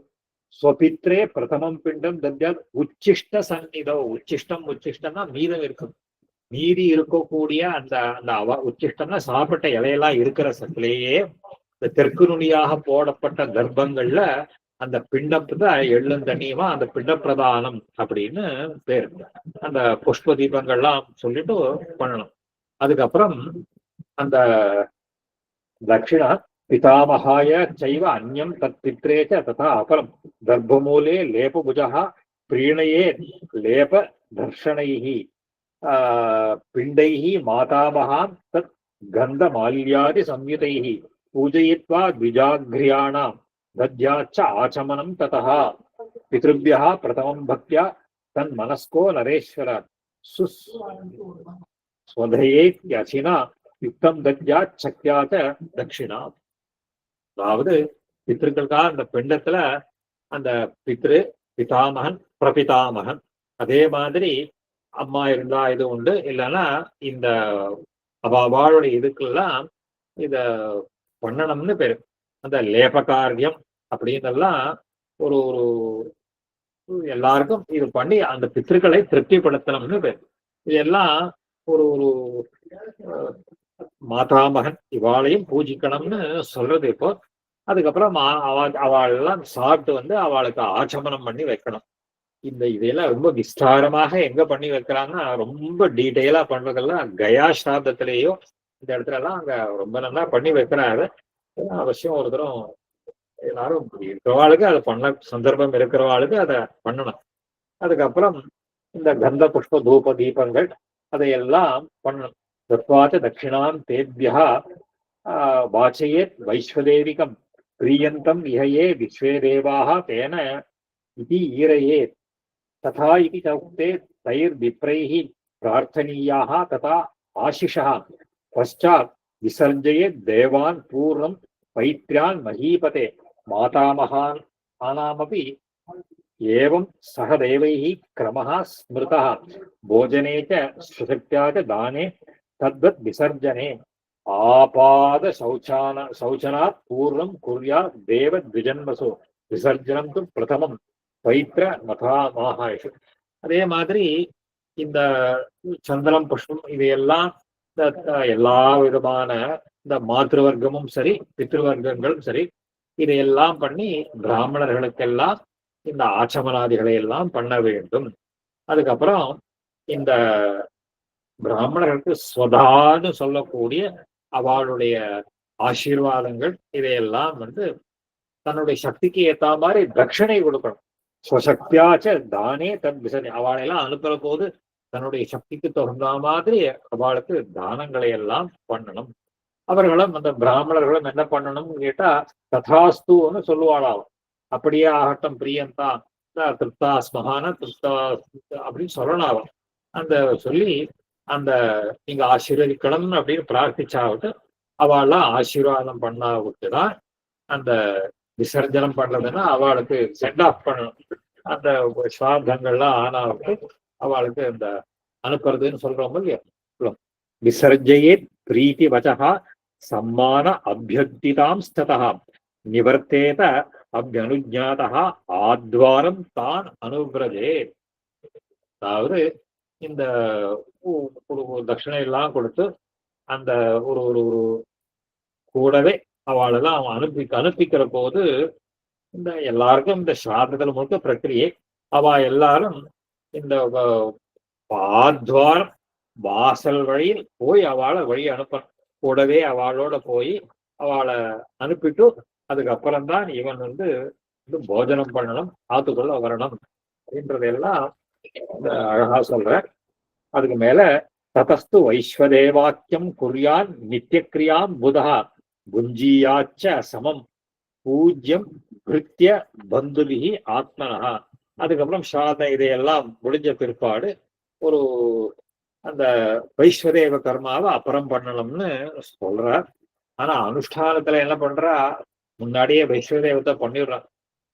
ஸ்வபித்ரே பிரதமம் பிண்டம் தத்யாத் உச்சிஷ்ட சந்நிதோ. உச்சிஷ்டம்னா மீதம் இருக்கும். மீதி இருக்கக்கூடிய அந்த அந்த உச்சிஷ்டம்னா சாப்பிட்ட இலையெல்லாம் இருக்கிற சத்திலேயே இந்த தெற்கு நுனியாக போடப்பட்ட கர்ப்பங்கள்ல அந்த பிண்டத்தை எள்ளும் தண்ணியுமா அந்த பிண்ட பிரதானம் அப்படின்னு பேர். அந்த புஷ்ப தீபங்கள்லாம் சொல்லிட்டு பண்ணணும். அதுக்கப்புறம் அந்த தட்சிணா பிதாமகாய சைவ அந்யம் தத் பித்ரேச்ச ததா அபரம் கர்ப்பமூலே லேபபுஜா பிரீணயே லேப தர்ஷனைஹி பிண்டைஹி மாதாமகான் தத் கந்த மால்யாதி சம்யுதைஹி பூஜயித்வா த்விஜாக்ரியாணாம் தத்யாச்ச ஆச்சமனம் ததः பித்ருभ्यः பிரதமம் பக்த்யா தன் மனஸ்கோ நரேஸ்வர சுஸ்வதயேத்யசினா யுக்தம் தத்யாத் சக்யாச்ச தட்சிணா. அதாவது பித்ருக்களுக்கா அந்த பிண்டத்துல அந்த பித்ரு பிதாமகன் பிரபிதாமகன் அதே மாதிரி அம்மா இருந்தா இது உண்டு. இல்லைன்னா இந்த அவளுடைய இதுக்கெல்லாம் இத பண்ணணும்னு பேரு. அந்த லேபகாரியம் அப்படின்னெல்லாம் ஒரு ஒரு எல்லாருக்கும் இது பண்ணி அந்த பித்ருக்களை திருப்திப்படுத்தணும்னு பேர். இதெல்லாம் ஒரு ஒரு மாதாமகன் இவாளையும் பூஜிக்கணும்னு சொல்றது. இப்போ அதுக்கப்புறம் அவள் எல்லாம் சாப்பிட்டு அவளுக்கு ஆச்சமனம் பண்ணி வைக்கணும். இதெல்லாம் ரொம்ப விஸ்தாரமாக எங்க பண்ணி வைக்கிறாங்கன்னா ரொம்ப டீட்டெயிலா பண்றதெல்லாம் கயா ஸ்ராத்தத்திலேயோ இந்த இடத்துல எல்லாம் அங்க ரொம்ப நல்லா பண்ணி வைக்கிறாரு. அவசியம் ஒரு தரம் எல்லாரும் இருக்கிறவாளுக்கு அதை பண்ண சந்தர்ப்பம் இருக்கிறவாளுக்கு அதை பண்ணணும். அதுக்கப்புறம் இந்த கந்த புஷ்ப தூப தீபங்கள் அதையெல்லாம் பண்ணணும். தத்வாச்ச தட்சிணாம் தேபியா வாச்சயேத் வைஸ்வதேவிகம் பிரியந்தம் இஹயே விஸ்வே தேவாः தேன இதி ஈரயேத் ததா இதி சௌக்தே தைர் விப்ரைः பிரார்த்தனீயாः ததா ஆசிஷः பశ్చాத் விசர்ஜயேத் தேவான் பூர்ணம் பைத்யான் மஹீபதே மாதாமகான் ஆனாமபி ஏவம் சக தேவைः க்ரமः ஸ்மிருதः போஜனே ச சுசக்த்யா ச தானே தத்வத் விசர்ஜனே ஆபாத சௌச்சனாத் பூர்ணம் குர்யாத் தேவ த்விஜன்மசோ விசர்ஜனம் து பிரதமம் பைத்ர மதாமாஹாயஷு. அதே மாதிரி இந்த சந்தனம் புஷ்பம் இதையெல்லாம் எல்லா விதமான இந்த மாத்திருவர்க்கமும் சரி பித்ருவர்க்கங்களும் சரி இதையெல்லாம் பண்ணி பிராமணர்களுக்கெல்லாம் இந்த ஆச்சமனாதிகளை எல்லாம் பண்ண வேண்டும். அதுக்கப்புறம் இந்த பிராமணர்களுக்கு ஸ்வதான்னு சொல்லக்கூடிய அவளுடைய ஆசீர்வாதங்கள் இதையெல்லாம் தன்னுடைய சக்திக்கு ஏத்த மாதிரி தட்சிணை கொடுக்கணும். ஸ்வசக்தியாச்ச தானே தன் விசனி, அவளையெல்லாம் அனுப்புற போது தன்னுடைய சக்திக்கு தகுந்த மாதிரி அவளுக்கு தானங்களை எல்லாம் பண்ணணும். அவர்களும் அந்த பிராமணர்களும் என்ன பண்ணணும்னு கேட்டா ததாஸ்துன்னு சொல்லுவாளாம். அப்படியே ஆகட்டும் பிரியந்தா திருப்தா ஸ்மகான திருப்தா அப்படின்னு சொல்லலாம். அந்த சொல்லி அந்த நீங்க ஆசீர்வதிக்கணும் அப்படின்னு பிரார்த்திச்சாவிட்டு அவள்லாம் ஆசீர்வாதம் பண்ணாவிட்டுதான் அந்த விசர்ஜனம் பண்றதுன்னா அவளுக்கு சென்ட் ஆஃப் பண்ணணும். அந்த ஸ்வார்த்தங்கள்லாம் ஆனாவிட்டு அவளுக்கு இந்த அனுப்புறதுன்னு சொல்றோம் இல்லையா, விசர்ஜயே பிரீத்தி வச்சகா சம்மான அபியக்திதாம் ஸ்ததா நிவர்த்தேத அபியனுஜாதா ஆத்வாரம் தான் அனுபிரஜே. அதாவது இந்த தட்சிணை எல்லாம் கொடுத்து அந்த ஒரு ஒரு ஒரு கூடவே அவளெல்லாம் அவன் அனுப்பிக்கிற போது இந்த எல்லாருக்கும் இந்த ஸ்ராதத்தில் முழுக்க பிரக்கிரியை. அவ எல்லாரும் இந்த ஆத்வாரம் வாசல் வழியில் போய் அவளை வழி அனுப்ப, கூடவே அவளோட போய் அவளை அனுப்பிட்டு அதுக்கப்புறம்தான் இவன் போஜனம் பண்ணணும், ஆத்துக்குள்ள வரணும் அப்படின்றதெல்லாம் அழகா சொல்ற. அதுக்கு மேல ததஸ்து வைஸ்வதேவாக்கியம் குறியான் நித்தியக்கிரியாம் புதா புஞ்சியாச்ச சமம் பூஜ்யம் கிருத்திய பந்துலிஹி ஆத்மனஹா. அதுக்கப்புறம் ஸ்ராத இதையெல்லாம் முடிஞ்ச பிற்பாடு ஒரு அந்த வைஸ்வதேவ கர்மாவை அப்புறம் பண்ணணும்னு சொல்றார். ஆனா அனுஷ்டானத்துல என்ன பண்றா, முன்னாடியே வைஸ்வதேவத்தை பண்ணிடுறான்.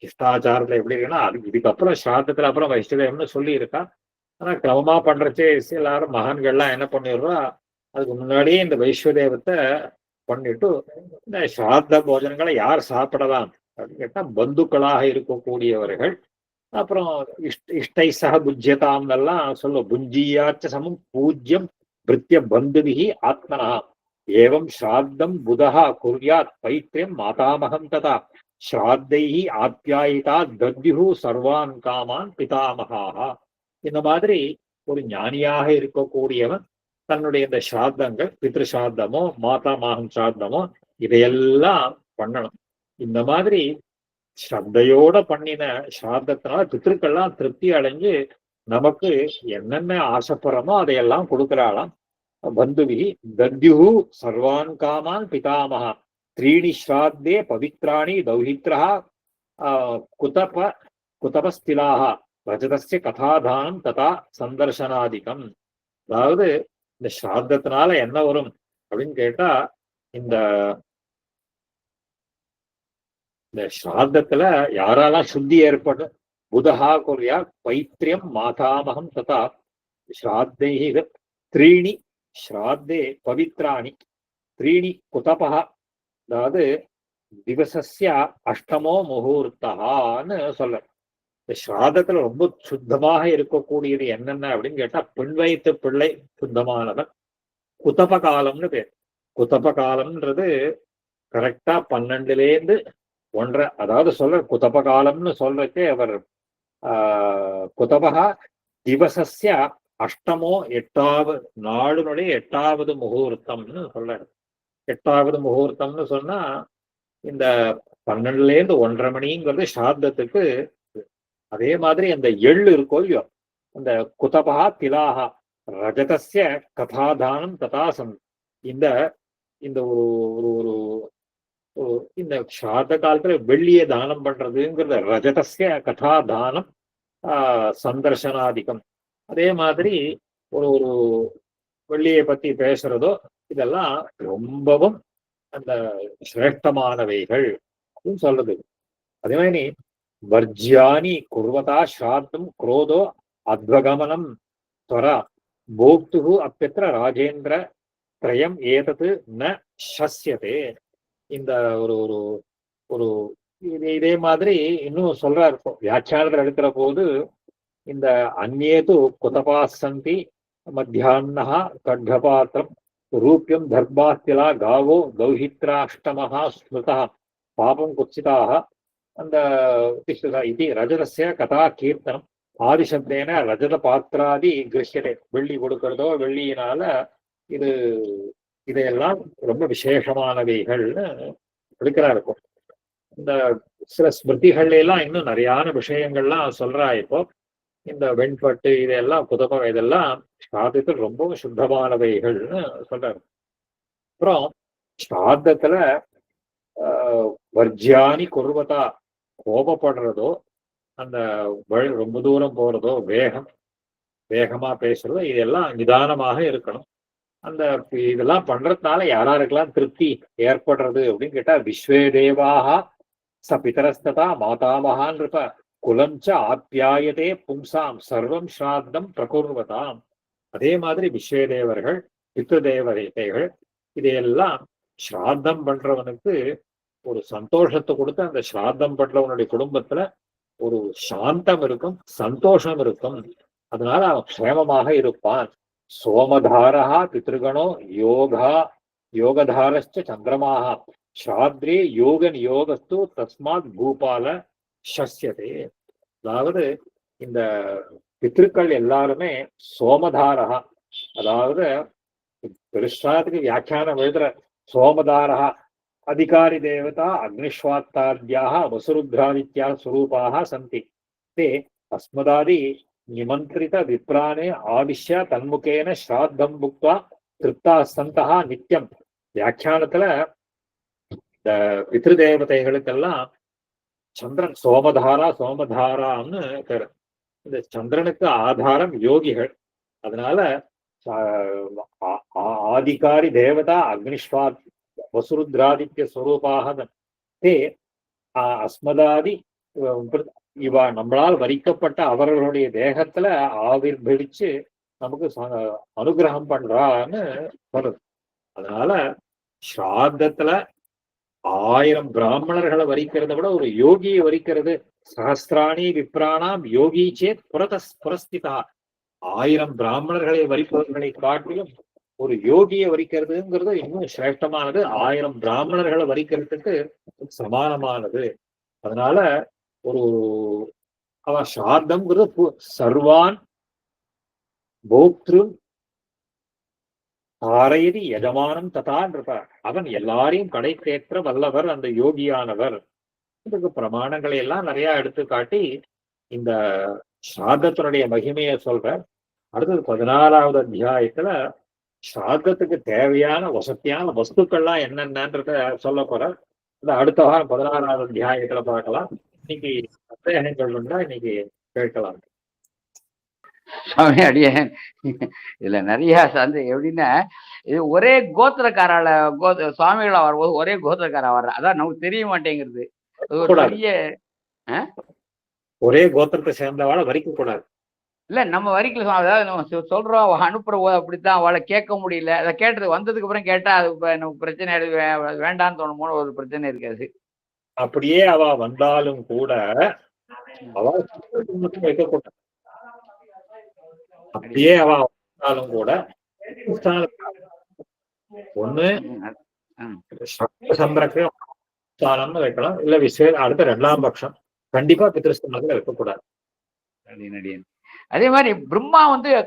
இஷ்டாச்சாரத்துல எப்படி இருக்குன்னா இதுக்கப்புறம் ஸ்ராத்தத்துல அப்புறம் வைஷ்ணவம்னு சொல்லி இருக்கா. ஆனா கிரமமா பண்றச்சே எல்லாரும் மகான்கள்லாம் என்ன பண்ணிடுறா, அதுக்கு முன்னாடியே இந்த வைஸ்வதேவத்தை பண்ணிட்டு இந்த ஸ்ராத்த போஜனங்களை யார் சாப்பிடலாம் அப்படின்னு கேட்டா பந்துக்களாக இருக்கக்கூடியவர்கள். அப்புறம் இஷ்டை சக புஜ்யதாம் எல்லாம் சொல்லும். புஞ்சியாச்ச சமம் பூஜ்யம் பிருத்திய பந்துபிகி ஆத்மனா ஏவம் ஸ்ராத்தம் புதா குர்யாத் பைத்தியம் மாதாமகம் ததா ஸ்ராத்தைஹி ஆப்யாயிதா தத்யுஹு சர்வான் காமான் பிதாமகாஹா. இந்த மாதிரி ஒரு ஞானியாக இருக்கக்கூடியவன் தன்னுடைய இந்த ஸ்ராத்தங்கள், பித்ரு ஸ்ராத்தமோ மாதா மாகம் ஸ்ராத்தமோ இதையெல்லாம் பண்ணணும். இந்த மாதிரி ஸ்ரத்தையோட பண்ணின ஸ்ராத்தத்தினால பித்ருக்கெல்லாம் திருப்தி அடைஞ்சு நமக்கு என்னென்ன ஆசைப்படுறோமோ அதையெல்லாம் கொடுக்கிறாளாம். பந்துவி தத்யுஹு சர்வான் காமான் பிதாமகா த்ரீணி ஸ்ராத்தே பவித்ராணி தௌஹித்ரா குதபஸ்திலாக ரஜதஸ்ய கதாதானம் ததா சந்தர்சனாதிகம். அதாவது இந்த ஸ்ராத்தத்தினால என்ன வரும் அப்படின்னு கேட்டா, இந்த ஸ்ராத்தத்துல யாரெல்லாம் சுத்தி ஏற்படும், புதஹா குர்யா பைத்தியம் மாதாமகம் ததா ஸ்ராத்தை த்ரீணி ஸ்ராத்தே பவித்ராணி த்ரீணி குதபஹ. அதாவது திவசஸ்ய அஷ்டமோ முகூர்த்தான்னு சொல்ல. இந்த ஸ்ராதத்துல ரொம்ப சுத்தமாக இருக்கக்கூடியது என்னென்ன அப்படின்னு கேட்டா, பெண் வயிற்று பிள்ளை சுத்தமானவன். குதப காலம்னு பேர். குதப காலம்ன்றது கரெக்டா 12லேருந்து 1.5, அதாவது சொல்ற குதப காலம்னு சொல்றதே அவர் குதபகா திவசஸ்ய அஷ்டமோ 8வது நாளுடைய 8வது முகூர்த்தம்னு சொல்ற. 8வது முகூர்த்தம்னு சொன்னா இந்த 12லேருந்து 1.5 மணிங்கிறது ஸ்ராத்தத்துக்கு. அதே மாதிரி அந்த எள்ளு இருக்கோ இல்லையோ, அந்த குதபா திலாகா ரஜதஸ்ய கதாதானம் ததாசம். இந்த இந்த ஒரு ஒரு இந்த ஸ்ராத்த காலத்துல வெள்ளியை தானம் பண்றதுங்கிறது ரஜதஸ்ய கதாதானம் சந்தர்சனாதிகம். அதே மாதிரி ஒரு ஒரு வெள்ளியை பத்தி பேசுறதோ இதெல்லாம் ரொம்பவும் அந்த சிரேஷ்டமானவைகள் அப்படின்னு சொல்றது. அதே மாதிரி வர்ஜியானி குர்வதா ஸ்ராத்தம் குரோதோ அத்வகமனம் துவரா போக்து அப்பியத்திர ராஜேந்திர திரயம் ஏதது ந சஸ்யதே. இந்த ஒரு ஒரு ஒரு இதே மாதிரி இன்னும் சொல்றாரு வியாக்கியானத்தில் எடுக்கிற போது, இந்த அந்நேது குதபாசந்தி மத்தியாஹ்னஹ கட்கபாத்திரம் ரூபியம் தர்பாஸ்திலா காவோ கௌஹித்ராஷ்டமஹா ஸ்மிருதா பாபம் குத்சிதாக அந்த இது ரஜதஸ்ய கதா கீர்த்தனம் ஆதிசப்தேன ரஜத பாத்திராதி கிருஷ்யதே, வெள்ளி கொடுக்கறதோ வெள்ளியினால இது இதையெல்லாம் ரொம்ப விசேஷமானவைகள்னு எடுக்கிறா இருக்கும். இந்த சில ஸ்மிருதிகள்ல எல்லாம் இன்னும் நிறையான விஷயங்கள்லாம் சொல்றா. இப்போ இந்த வெண்பட்டு இதெல்லாம் புதகம் இதெல்லாம் ஸ்ராதத்தில் ரொம்பவும் சுத்தமானவைகள்னு சொல்றாரு. அப்புறம் ஸ்ராதத்துல வர்ஜியானி குர்வதா, கோபப்படுறதோ, அந்த ரொம்ப தூரம் போறதோ, வேகமா பேசுறதோ, இதெல்லாம் நிதானமாக இருக்கணும். அந்த இதெல்லாம் பண்றதுனால யாராருக்கெல்லாம் திருப்தி ஏற்படுறது அப்படின்னு கேட்டா, விஸ்வே தேவாக ச பிதரஸ்ததா மாதாமகான் இருப்ப குலஞ்ச ஆப்யாயதே பும்சாம் சர்வம் ஸ்ராத்தம் பிரகுர்வதாம். அதே மாதிரி விஸ்வேதேவர்கள், பித்ரு தேவதைகள் இதையெல்லாம் ஸ்ராத்தம் பண்றவனுக்கு ஒரு சந்தோஷத்தை கொடுத்து, அந்த ஸ்ராத்தம் பண்றவனுடைய குடும்பத்துல ஒரு சாந்தம் இருக்கும், சந்தோஷம் இருக்கும். அதனால அவன் க்ஷேமமாக இருப்பான். சோமதாரா பித்ருகணோ யோகதாரஸ்ச சந்திரமாக ஸ்ராத்ரே யோக நியோகஸ்து தஸ்மாத் பூபால சஸ்யதே. அதாவது இந்த பித்ருக்கள் எல்லாருமே சோமதாரா, அதாவது பெருசாத்துக்கு வியாக்கியானம் எழுதுற சோமதாரா அதிகாரி தேவதா அக்னிஸ்வாத்தாத்யாக வசுருத்ராதித்யா ஸ்வரூபாக சந்தி தே அஸ்மதாதி நிமந்திரித விப்ரானே ஆவிஷ்ய தன்முகேன ஸ்ராத்தம் புக்வா திருப்தா சந்தா நித்தியம். வியாக்கியானத்துல இந்த பித்ரு தேவதைகளுக்கெல்லாம் சந்திரன் சோமதாரான்னு பேரு. இந்த சந்திரனுக்கு ஆதாரம் யோகிகள். அதனால ஆதிகாரி தேவதா அக்னிஸ்வாத் வசுருத்ராதித்ய ஸ்வரூபாக தே அஸ்மதாதி இவ நம்மளால் வரிக்கப்பட்ட அவர்களுடைய தேகத்துல ஆவிர்வவிச்சு நமக்கு அனுகிரகம் பண்றான்னு சொல்றது. அதனால ஸ்ராத்தத்துல 1000 பிராமணர்களை வரிக்கிறத விட ஒரு யோகியை வரிக்கிறது, சஹஸ்ராணி விப்ராணாம் யோகி சேத் புரஸ்திதா, 1000 பிராமணர்களை வரிப்பவர்களை காட்டிலும் ஒரு யோகியை வரிக்கிறதுங்கிறது இன்னும் சிரேஷ்டமானது, 1000 பிராமணர்களை வரிக்கிறதுக்கு சமானமானது. அதனால ஒரு அவன் ஸ்ராத்தம்ங்கிறது சர்வான் போக்திரு தாரையதி எஜமானம் ததான் இருப்பார். அவன் எல்லாரையும் கடை தேற்ற வல்லவர் அந்த யோகியானவர். இதுக்கு பிரமாணங்களை எல்லாம் நிறைய எடுத்து காட்டி இந்த ஸ்ராத்தத்தினுடைய மகிமையை சொல்ற. அடுத்தது 16வது அத்தியாயத்துல ஸ்ராத்தத்துக்கு தேவையான வசதியான வஸ்துக்கள்லாம் என்னென்னன்றத சொல்ல போற. அடுத்த வாரம் 16வது அத்தியாயத்துல பார்க்கலாம். இன்னைக்கு சந்தேகங்கள் உண்டா இன்னைக்கு கேட்கலாம். சுவாமி அடியேன் இதுல நிறைய எப்படின்னா, இது ஒரே கோத்திரக்காரால சுவாமிகளா வரும்போது ஒரே கோத்திரக்காரா வர்ற, அதான் நமக்கு தெரிய மாட்டேங்கிறது. ஒரே கோத்திரத்தை சேர்ந்தவாழ வரிக்க கூடாது. இல்ல நம்ம வரிக்கல, அதாவது நம்ம சொல்றோம் அனுப்புற போது அப்படித்தான் அவளை கேட்க முடியல. அதை கேட்டது வந்ததுக்கு அப்புறம் கேட்டா அது நமக்கு பிரச்சனை வேண்டான்னு தோணுமோன்னு ஒரு பிரச்சனை இருக்காது. அப்படியே அவ வந்தாலும் கூட அவ வைக்கக்கூடாது. அப்படியே அவ வந்தாலும் கூட ஒண்ணு சந்திரக்கு ஸ்தானம்னு வைக்கலாம், இல்ல அடுத்த 2ஆம் பட்சம் கண்டிப்பா பித்ருஸ்தானத்துல வைக்கக்கூடாது. அதே மாதிரி பிரம்மா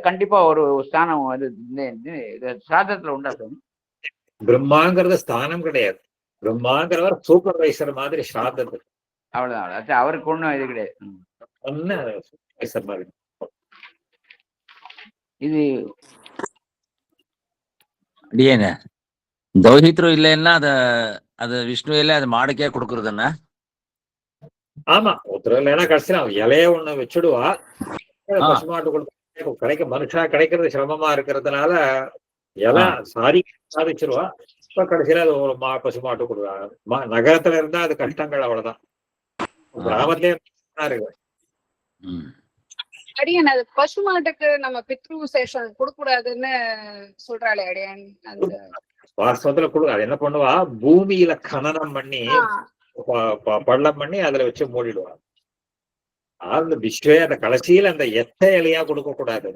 கண்டிப்பா ஒரு ஸ்தானம் சாதத்துல உண்டா? பிரம்மாங்கிறது ஸ்தானம் கிடையாது, பிரம்மாங்கிறவர் சூப்பர்வைசர் மாதிரி ஸ்ராத்தத்துக்கு. அவ்வளவுதான், அவருக்கு ஒண்ணும் இது கிடையாது. இது அடியேங்க தௌஹித்ரு இல்லைன்னா அது விஷ்ணு இல்லை, அது மாடுக்கே கொடுக்குறதுன்னா. ஆமா, ஒருத்தர் இல்லைன்னா கடைசியில இலைய ஒண்ணு வச்சுடுவா, பசுமாட்டு கொடுக்க மனுஷா கிடைக்கிறது சிரமமா இருக்கிறதுனால இலை சாதிச்சிருவா. இப்ப கடைசியில அது ஒரு பசுமாட்டு கொடுக்குறாங்க. நகரத்துல இருந்தா அது கஷ்டங்கள், அவ்வளவுதான். கிராமத்திலே இருக்கு. அடியன் அது பசுமாட்டுக்கு நம்ம பித்ரு சேஷம் கொடுக்க கூடாதுன்னு சொல்றாளே அடியன். அந்த வாஸ்தவத்துல அது என்ன பண்ணுவா, பூமியில கனனம் பண்ணி பள்ளம் பண்ணி அதுல வச்சு மூடிடுவா. அந்த விஸ்வே அந்த கடைசியில அந்த எத்த இலையா கொடுக்க கூடாது.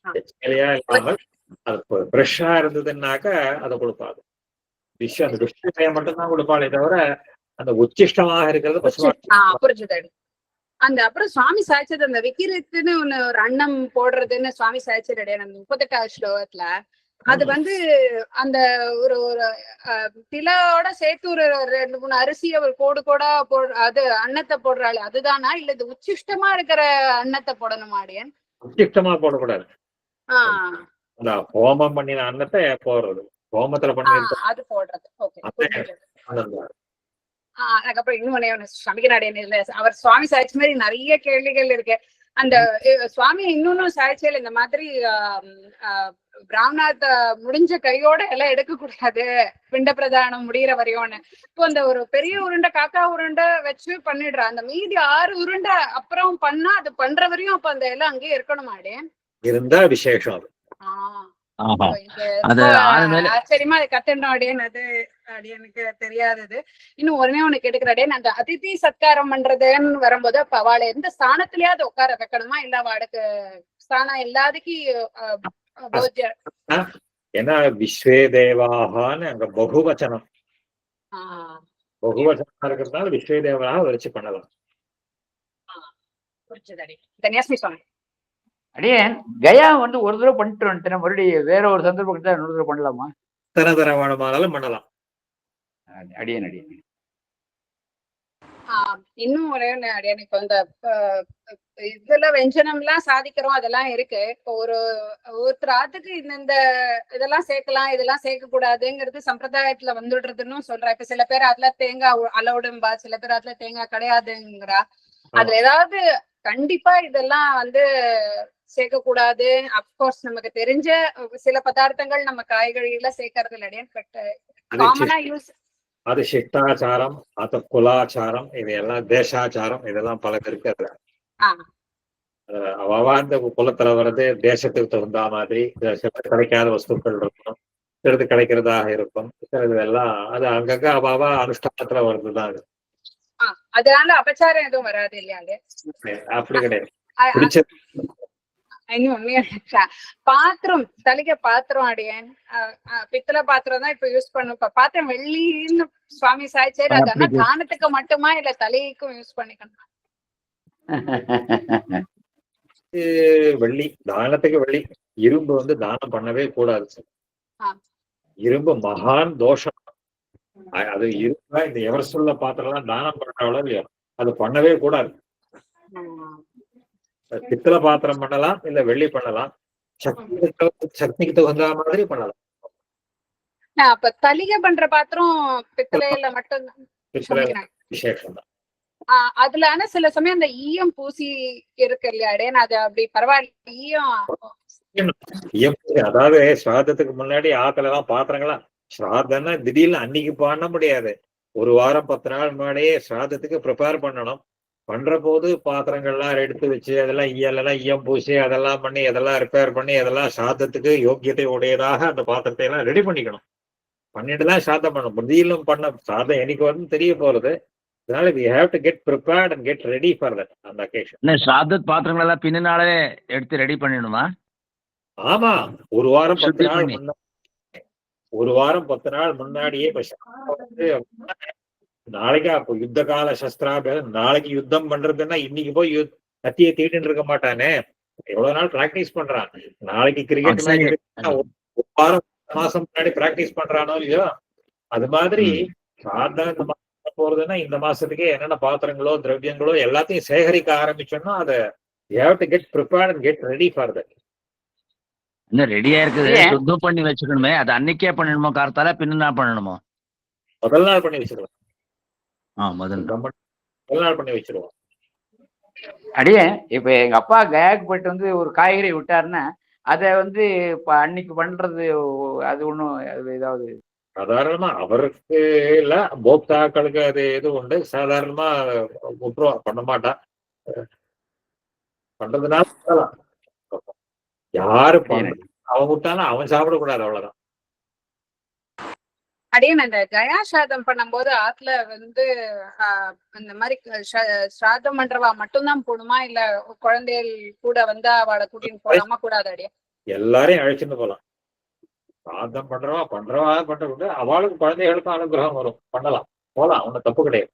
எத்த இலையா இல்லாமல் அது ஃப்ரெஷ்ஷா இருந்ததுன்னாக்க அதை கொடுப்பாது. விஸ்வ அந்த விஷ்ணுடைய மட்டும்தான் கொடுப்பாளே தவிர அந்த உச்சிஷ்டமாக இருக்கிறது பசுமாட்டு. அந்த அப்புறம் சுவாமி சாய்ச்சது அந்த விக்கிரத்துன்னு ஒண்ணு ஒரு அன்னம் போடுறதுன்னு சுவாமி சாய்ச்சது அந்த 38வது ஸ்லோகத்துல அது வந்து அந்த ஒரு ஒரு திலோட சேர்த்து ஒரு 2-3 அரிசி அவர் கோடு கோடா அது அன்னத்தை போடுறாள் அதுதானா இல்ல இது உச்சிஷ்டமா இருக்கிற அன்னத்தை போடணுமா அடியன்? உச்சிஷ்டமா போடக்கூடாது. அந்த ஹோமம் பண்ணின அன்னத்தை போடுறது, ஹோமத்துல பண்ணி அது போடுறது. அதுக்கப்புறம் இன்னும் சமைக்கிறாடியன் அவர் சுவாமி சாய்ச்சி மாதிரி நிறைய கேள்விகள் இருக்கு. அந்த சுவாமி இன்னொன்னும் சாய்ச்சியல் இந்த மாதிரி பிராமணாத்த முடிஞ்ச கையோட எல்லாம் எடுக்க கூடாது பிண்ட பிரதானம் முடிகிற வரையோன்னு. இப்போ அந்த ஒரு பெரிய உருண்டை காக்கா உருண்டை வச்சு பண்ணிடுறா, அந்த மீதி 6 உருண்டை அப்புறம் பண்ணா அது பண்ற வரையும் அப்ப அந்த எல்லாம் அங்கேயே இருக்கணுமாடே இருந்தா விசேஷம். ஆச்சரியமா அது கத்துட்டோம் அடியன். அது அடியனுக்கு தெரியாதது. இன்னும் ஒண்ணு கேட்டுக்கிறேன், அந்த அதிதி சத்காரம் பண்றதுன்னு வரும்போது அப்ப அவளை எந்த ஸ்தானத்திலயாவது உட்கார வைக்கணுமா இல்ல அவளுக்கு ஸ்தானம் எல்லாத்துக்கு ஏன்னா விஸ்வே தேவாகான்னு அங்க பகுவச்சனம் இருக்கிறதுனால விஸ்வே தேவாக வச்சு பண்ணலாம். அடியே கயா வந்து ஒரு தடவை பண்ணிட்டு வந்துட்டேன், மறுபடியும் வேற ஒரு சந்தர்ப்பம் இன்னொரு தடவை பண்ணலாமா? தரதரமானாலும் பண்ணலாம். அடியன் அடியன் இன்னும் ஒரே ஒண்ணு அடியனுக்கு அந்த இதுல வெஞ்சனம் எல்லாம் சாதிக்கிறோம் அதெல்லாம் இருக்கு. இப்போ ஒருத்தராத்துக்கு இந்த இதெல்லாம் சேர்க்கலாம் இதெல்லாம் சேர்க்க கூடாதுங்கிறது சம்பிரதாயத்துல வந்துடுறதுன்னு சொல்றா. இப்ப சில பேர் அதுல தேங்காய் அலவுடும்பா, சில பேர் அதுல தேங்காய் கிடையாதுங்கிறா. அதுல ஏதாவது கண்டிப்பா இதெல்லாம் வந்து சேர்க்க கூடாது? அப்கோர்ஸ் நமக்கு தெரிஞ்ச சில பதார்த்தங்கள் நம்ம காய்கறியில சேர்க்கறது இல்லையா, பட் காமனா யூஸ் அது சிஷ்டாச்சாரம், அது குலாச்சாரம், இதெல்லாம் தேசாச்சாரம், இதெல்லாம் பல இருக்கு. அதுல அவ இந்த குலத்துல வர்றது தேசத்துக்கு தகுந்த மாதிரி கிடைக்காத வஸ்துக்கள் இருக்கும், சிறிது கிடைக்கிறதாக இருக்கும், சிறிது எல்லாம் அது அங்கங்க அவாவா அனுஷ்டானத்துல வருதுதான். அது அதனால அபச்சாரம் எதுவும் வராது இல்லையா? அப்படி கிடையாது. பாத்திரம் தலிக பாத்திரம் அடியன் பித்தளை பாத்திரம் தான் இப்ப யூஸ் பண்ணும். பாத்திரம் வெள்ளின்னு சுவாமி சாய்ச்சாரு, அது தானத்துக்கு மட்டுமா இல்ல தலைக்கும் யூஸ் பண்ணிக்கணும்? வெள்ளி தானத்துக்கு வெள்ளி. இரும்பு வந்து தானம் பண்ணவே கூடாது. இரும்பு மகான் தோஷம். அது இரும்பா இந்த எவர் சொல்ல பாத்திரம் எல்லாம் தானம் பண்றாங்களோ இல்லையோ அது பண்ணவே கூடாது. பித்தளை பாத்திரம் பண்ணலாம், இல்ல வெள்ளி பண்ணலாம், சக்திக்கு தகுந்த மாதிரி பண்ணலாம். அப்ப தலிகை பண்ற பாத்திரம் பித்தளையில மட்டும்தான் விசேஷம் தான். அதுல ஆனா சில சமயம் அந்த ஈயம் பூசி இருக்கு இல்லையாடே, அது அப்படி பரவாயில்ல ஈயம் அதாவது ஸ்ராதத்துக்கு முன்னாடி ஆத்துல எல்லாம் பாத்திரங்களா ஸ்ராதம்னா திடீர்னு அன்னைக்கு பண்ண முடியாது. ஒரு வாரம் 10 நாள் முன்னாடியே ஸ்ராதத்துக்கு ப்ரிப்பேர் பண்ணணும். பண்ற போது பாத்திரங்கள்லாம் எடுத்து வச்சு அதெல்லாம் ஈயம் பூசி அதெல்லாம் பண்ணி அதெல்லாம் ரிப்பேர் பண்ணி அதெல்லாம் சாதத்துக்கு யோக்கியத்தை உடையதாக அந்த பாத்திரத்தை எல்லாம் ரெடி பண்ணிக்கணும். பண்ணிட்டுதான் சாதம் பண்ணணும். திடீர்னு பண்ண சாதம் எனக்கு வந்து தெரிய போறது. அதனால we have to get prepared and get ready for that on the occasion. Sadath பாத்திரங்கள் எல்லாம் பின்னாலே எடுத்து ரெடி பண்ணிடணுமா? ஆமா, ஒரு வாரம் 10 நாள் முன்னாடியே நாளைக்கு அப்போ யுத்த கால சஸ்திராபேதம், நாளைக்கு யுத்தம் பண்றதுன்னா இன்னைக்கு போய் கத்தியை தீட்டுன்னு இருக்க மாட்டானே. எவ்வளவு நாள் பிராக்டிஸ் பண்றான். நாளைக்கு கிரிக்கெட் மேட்ச் ஒரு வாரம் மாசம் முன்னாடி பிராக்டிஸ் பண்றானோ இல்லையோ அது மாதிரி சாதாரண போறதுன்னா இந்த மாசத்துக்கே என்னென்ன பாத்திரங்களோ திரவியங்களோ எல்லாத்தையும் சேகரிக்க ஆரம்பிச்சோம்னா அதை you have to get prepared and get ready for that. இன்னும் ரெடியா இருக்குது, சுத்தம் பண்ணி வச்சுக்கணுமே. அது அன்னைக்கே பண்ணணுமோ கார்த்தால பின்னா பண்ணணுமோ? முதல் நாள் பண்ணி வச்சிருவோம். முதல் நாள் பண்ணி வச்சிருவோம். அடியே இப்ப எங்க அப்பா கயாக்கு போயிட்டு வந்து ஒரு காய்கறி விட்டாருன்னா அதை வந்து இப்ப அன்னைக்கு பண்றது அது ஒண்ணும் ஏதாவது சாதாரணமா அவருக்கு இல்ல போக்தாக்களுக்கு அது எது உண்டு. சாதாரணமா விட்டுருவா, பண்ண மாட்டான். பண்றதுனால யாரு அவன் விட்டாலும் அவன் சாப்பிடக்கூடாது, அவ்வளவுதான். அடியே அந்த கயா சாதம் பண்ணும்போது ஆத்துல வந்து இந்த மாதிரி சாதம் பண்றவா மட்டும்தான் போடுமா இல்ல குழந்தைகள் கூட வந்தா அவளை கூட்டின்னு போடாம கூடாது? அடியே எல்லாரையும் அழைச்சிட்டு போலாம். சாதம் பண்றவா பண்றவிட்டு அவளுக்கு குழந்தைகளுக்கும் அனுகிரகம் வரும், பண்ணலாம், போலாம், ஒன்னும் தப்பு கிடையாது.